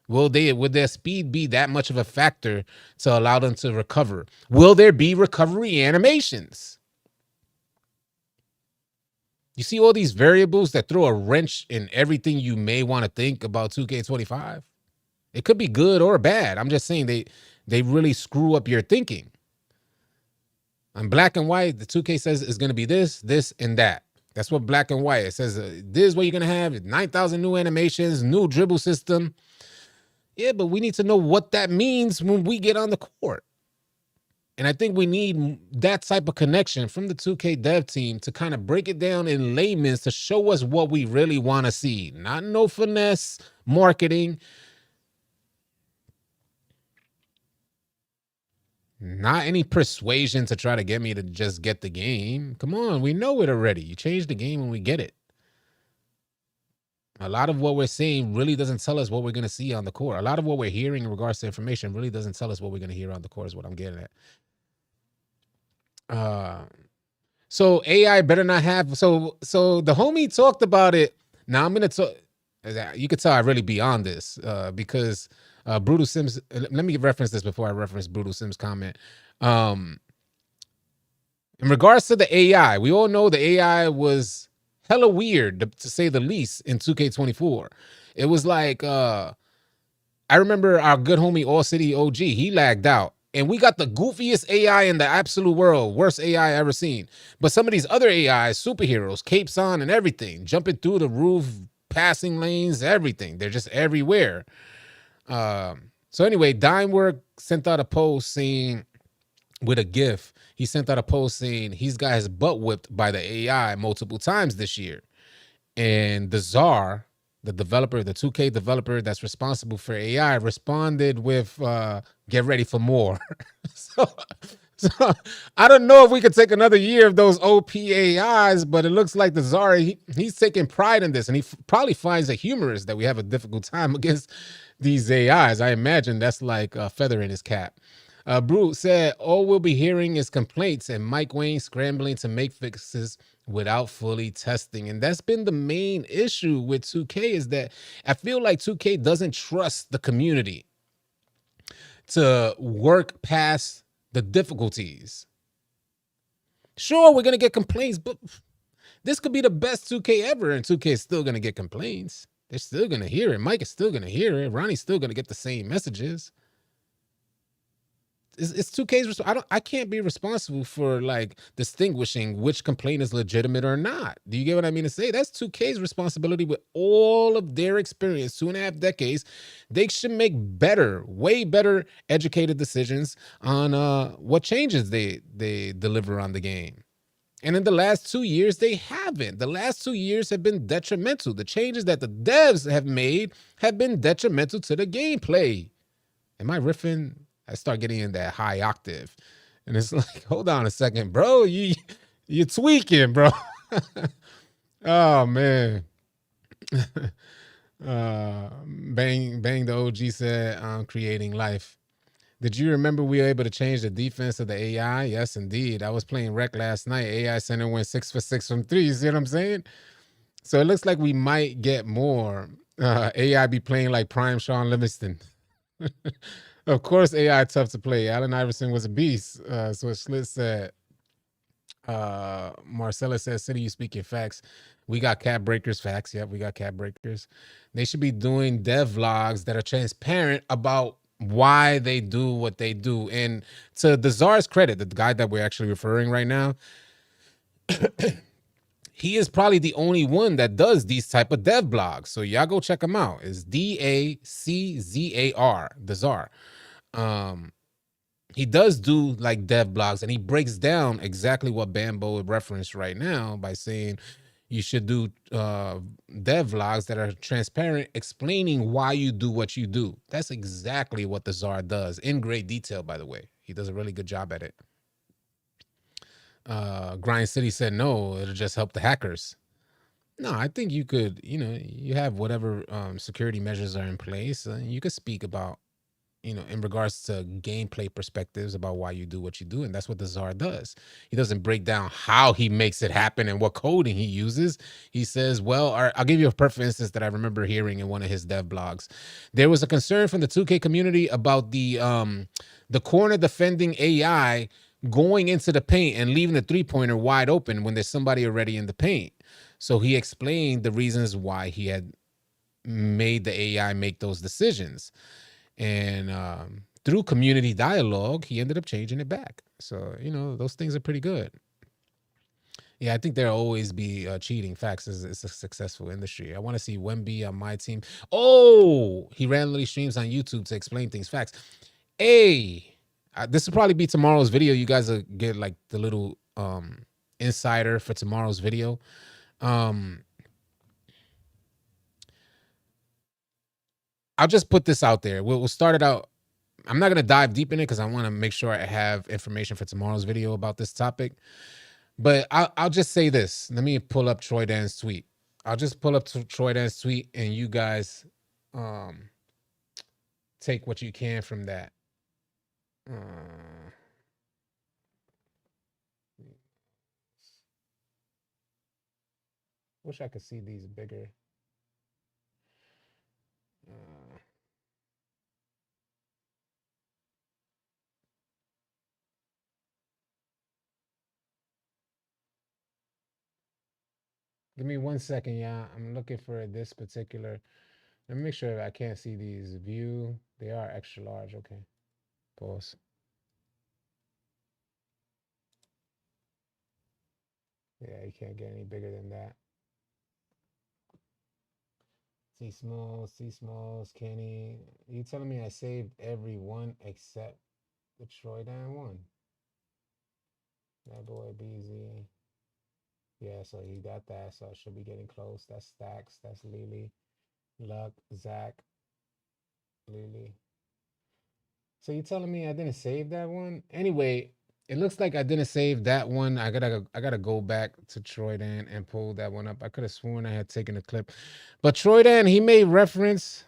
Would their speed be that much of a factor to allow them to recover? Will there be recovery animations? You see all these variables that throw a wrench in everything you may want to think about 2K25? It could be good or bad. I'm just saying they really screw up your thinking. On black and white, the 2K says it's going to be this, this, and that. That's what black and white. It says this is what you're going to have. 9,000 new animations, new dribble system. Yeah, but we need to know what that means when we get on the court. And I think we need that type of connection from the 2K dev team to kind of break it down in layman's to show us what we really want to see. Not no finesse marketing. Not any persuasion to try to get me to just get the game. Come on, we know it already. You change the game when we get it. A lot of what we're seeing really doesn't tell us what we're going to see on the court. A lot of what we're hearing in regards to information really doesn't tell us what we're going to hear on the court, is what I'm getting at. Uh, so AI better not have. So the homie talked about it. Now I'm going to talk. You could tell I really be on this because Brutal Sims. Let me reference this before I reference Brutal Sims' comment. In regards to the AI, we all know the AI was hella weird, to say the least, in 2K24. It was like, I remember our good homie AllCity OG, he lagged out. And we got the goofiest AI in the absolute world, worst AI ever seen. But some of these other AIs, superheroes, capes on and everything, jumping through the roof, passing lanes, everything. They're just everywhere. So anyway, Dimework sent out a post saying, with a GIF, he sent out a post saying he's got his butt whipped by the AI multiple times this year. And the Czar, the developer, the 2K developer that's responsible for AI, responded with, get ready for more. so I don't know if we could take another year of those OP AIs, but it looks like the Czar, he's taking pride in this, and he probably finds it humorous that we have a difficult time against these AIs. I imagine that's like a feather in his cap. Brute said, all we'll be hearing is complaints and Mike Wayne scrambling to make fixes without fully testing. And that's been the main issue with 2K, is that I feel like 2K doesn't trust the community to work past the difficulties. Sure, we're going to get complaints, but this could be the best 2K ever, and 2K is still going to get complaints. They're still going to hear it. Mike is still going to hear it. Ronnie's still going to get the same messages. It's 2K's. I can't be responsible for like distinguishing which complaint is legitimate or not. Do you get what I mean to say? That's 2K's responsibility with all of their experience, 2.5 decades. They should make better, way better educated decisions on what changes they deliver on the game. And in the last 2 years, they haven't. The last 2 years have been detrimental. The changes that the devs have made have been detrimental to the gameplay. Am I riffing? I start getting in that high octave, and it's like, hold on a second, bro. You're tweaking, bro. Oh man. Bang the OG said, I'm creating life. Did you remember we were able to change the defense of the AI? Yes, indeed. I was playing Rec last night. AI center went 6 for 6 from 3. You see what I'm saying? So it looks like we might get more. AI be playing like prime Sean Livingston. Of course, AI tough to play. Allen Iverson was a beast. So Schlitt said, Marcella says, City, you speak your facts. We got cap breakers. Facts. Yep, we got cap breakers. They should be doing dev vlogs that are transparent about why they do what they do. And to the Czar's credit, the guy that we're actually referring right now, he is probably the only one that does these type of dev blogs. So y'all go check him out. It's DACZAR, the Czar. He does do like dev blogs, and he breaks down exactly what Bambo referenced right now by saying you should do dev vlogs that are transparent, explaining why you do what you do. That's exactly what the Czar does, in great detail, by the way. He does a really good job at it. Grind City said no, it'll just help the hackers. No, I think you could, you have whatever security measures are in place. You could speak about, in regards to gameplay perspectives about why you do what you do. And that's what the Czar does. He doesn't break down how he makes it happen and what coding he uses. He says, well, I'll give you a perfect instance that I remember hearing in one of his dev blogs. There was a concern from the 2K community about the corner defending AI going into the paint and leaving the three-pointer wide open when there's somebody already in the paint. So he explained the reasons why he had made the AI make those decisions. And through community dialogue, he ended up changing it back. So, those things are pretty good. Yeah, I think there'll always be cheating. Facts. It's a successful industry. I want to see Wemby on my team. Oh, he randomly streams on YouTube to explain things. Facts. Hey, this will probably be tomorrow's video. You guys will get like the little insider for tomorrow's video. I'll just put this out there. We'll start it out. I'm not going to dive deep in it because I want to make sure I have information for tomorrow's video about this topic. But I'll just say this. Let me pull up Troy Dan's tweet. I'll just pull up to Troy Dan's tweet, and you guys um take what you can from that. Uh, wish I could see these bigger. Uh, Give me 1 second, yeah. I'm looking for this particular. Let me make sure I can't see these. View. They are extra large. Okay. Pause. Yeah, you can't get any bigger than that. C Smalls, C Smalls, Kenny. You telling me I saved every one except the Troy Dan one? That boy BZ. Yeah, so he got that. So it should be getting close. That's Stacks. That's Lily. Luck. Zach. Lily. So you telling me I didn't save that one? Anyway, it looks like I didn't save that one. I gotta go back to Troy Dan and pull that one up. I could have sworn I had taken a clip. But Troy Dan, he made reference.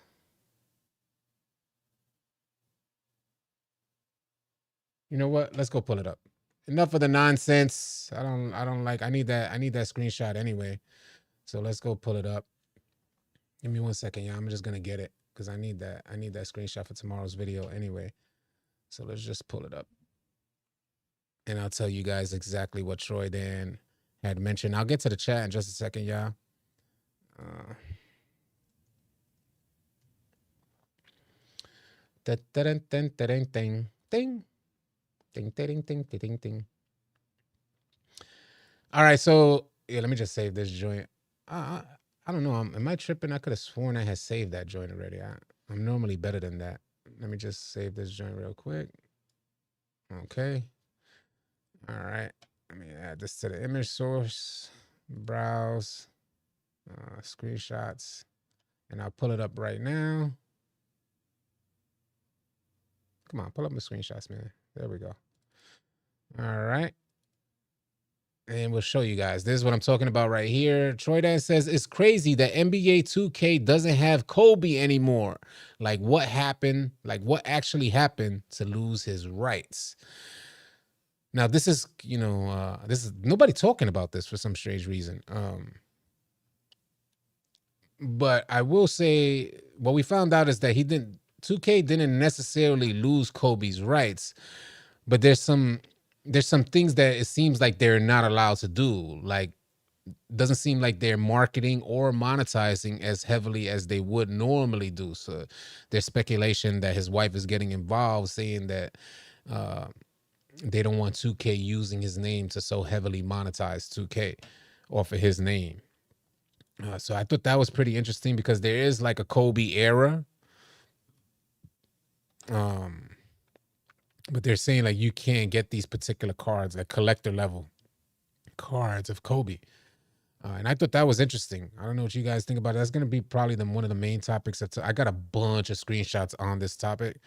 You know what? Let's go pull it up. Enough of the nonsense. I don't like I need that screenshot anyway. So let's go pull it up. Give me 1 second, yeah. I'm just gonna get it because I need that screenshot for tomorrow's video anyway. So let's just pull it up. And I'll tell you guys exactly what Troy Dan had mentioned. I'll get to the chat in just a second, y'all. Uh, ding, ding, ding, ding, ding, ding, ding, ding, ding, ding. All right, so yeah, let me just save this joint. I don't know. Am I tripping? I could have sworn I had saved that joint already. I'm normally better than that. Let me just save this joint real quick. Okay. All right. Let me add this to the image source. Browse. Screenshots. And I'll pull it up right now. Come on, pull up my screenshots, man. There we go. All right. And we'll show you guys. This is what I'm talking about right here. Troy Dan says it's crazy that NBA 2K doesn't have Kobe anymore. Like what happened? Like what actually happened to lose his rights? Now this is, this is nobody talking about this for some strange reason. But I will say what we found out is that 2K didn't necessarily lose Kobe's rights, but there's some things that it seems like they're not allowed to do. Like doesn't seem like they're marketing or monetizing as heavily as they would normally do. So there's speculation that his wife is getting involved, saying that they don't want 2K using his name to so heavily monetize 2K off of his name. So I thought that was pretty interesting because there is like a Kobe era. But they're saying like you can't get these particular cards, like collector level cards of Kobe. And I thought that was interesting. I don't know what you guys think about it. That's going to be probably one of the main topics. I got a bunch of screenshots on this topic.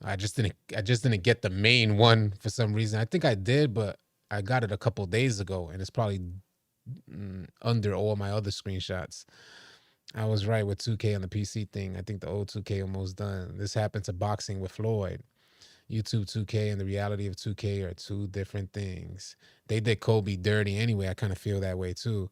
I just didn't get the main one for some reason. I think I did, but I got it a couple days ago, and it's probably under all my other screenshots. I was right with 2K on the PC thing. I think the old 2K almost done. This happened to boxing with Floyd. YouTube 2K and the reality of 2K are two different things. They did Kobe dirty anyway. I kind of feel that way too.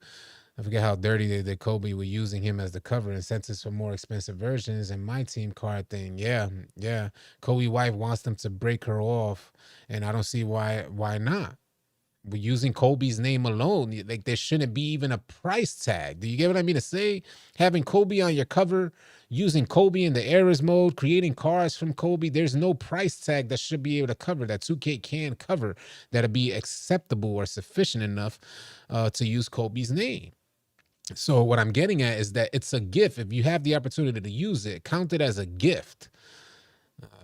I forget how dirty they did Kobe with using him as the cover incentives for more expensive versions. And my team card thing, yeah. Kobe wife wants them to break her off, and I don't see why not. We're using Kobe's name alone. Like there shouldn't be even a price tag. Do you get what I mean to say? Having Kobe on your cover, using Kobe in the errors mode, creating cards from Kobe. There's no price tag that should be able to cover that 2K can cover that'll be acceptable or sufficient enough to use Kobe's name. So what I'm getting at is that it's a gift. If you have the opportunity to use it, count it as a gift.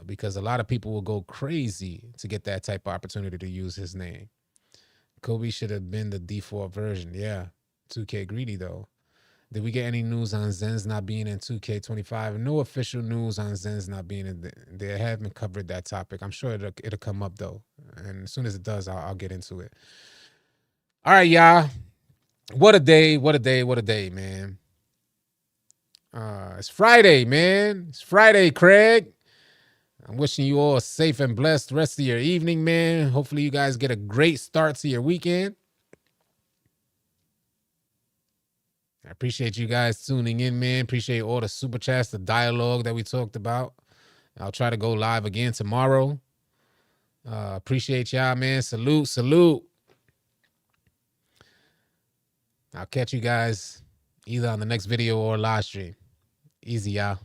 Because a lot of people will go crazy to get that type of opportunity to use his name. Kobe should have been the default version. Yeah. 2K greedy though. Did we get any news on Zen's not being in 2K25? No official news on Zen's not being in. They haven't covered that topic. I'm sure it'll come up though. And as soon as it does, I'll get into it. All right, y'all. What a day, what a day, what a day, man. It's Friday, man. It's Friday, Craig. I'm wishing you all a safe and blessed rest of your evening, man. Hopefully, you guys get a great start to your weekend. I appreciate you guys tuning in, man. Appreciate all the super chats, the dialogue that we talked about. I'll try to go live again tomorrow. Appreciate y'all, man. Salute, salute. I'll catch you guys either on the next video or live stream. Easy, y'all.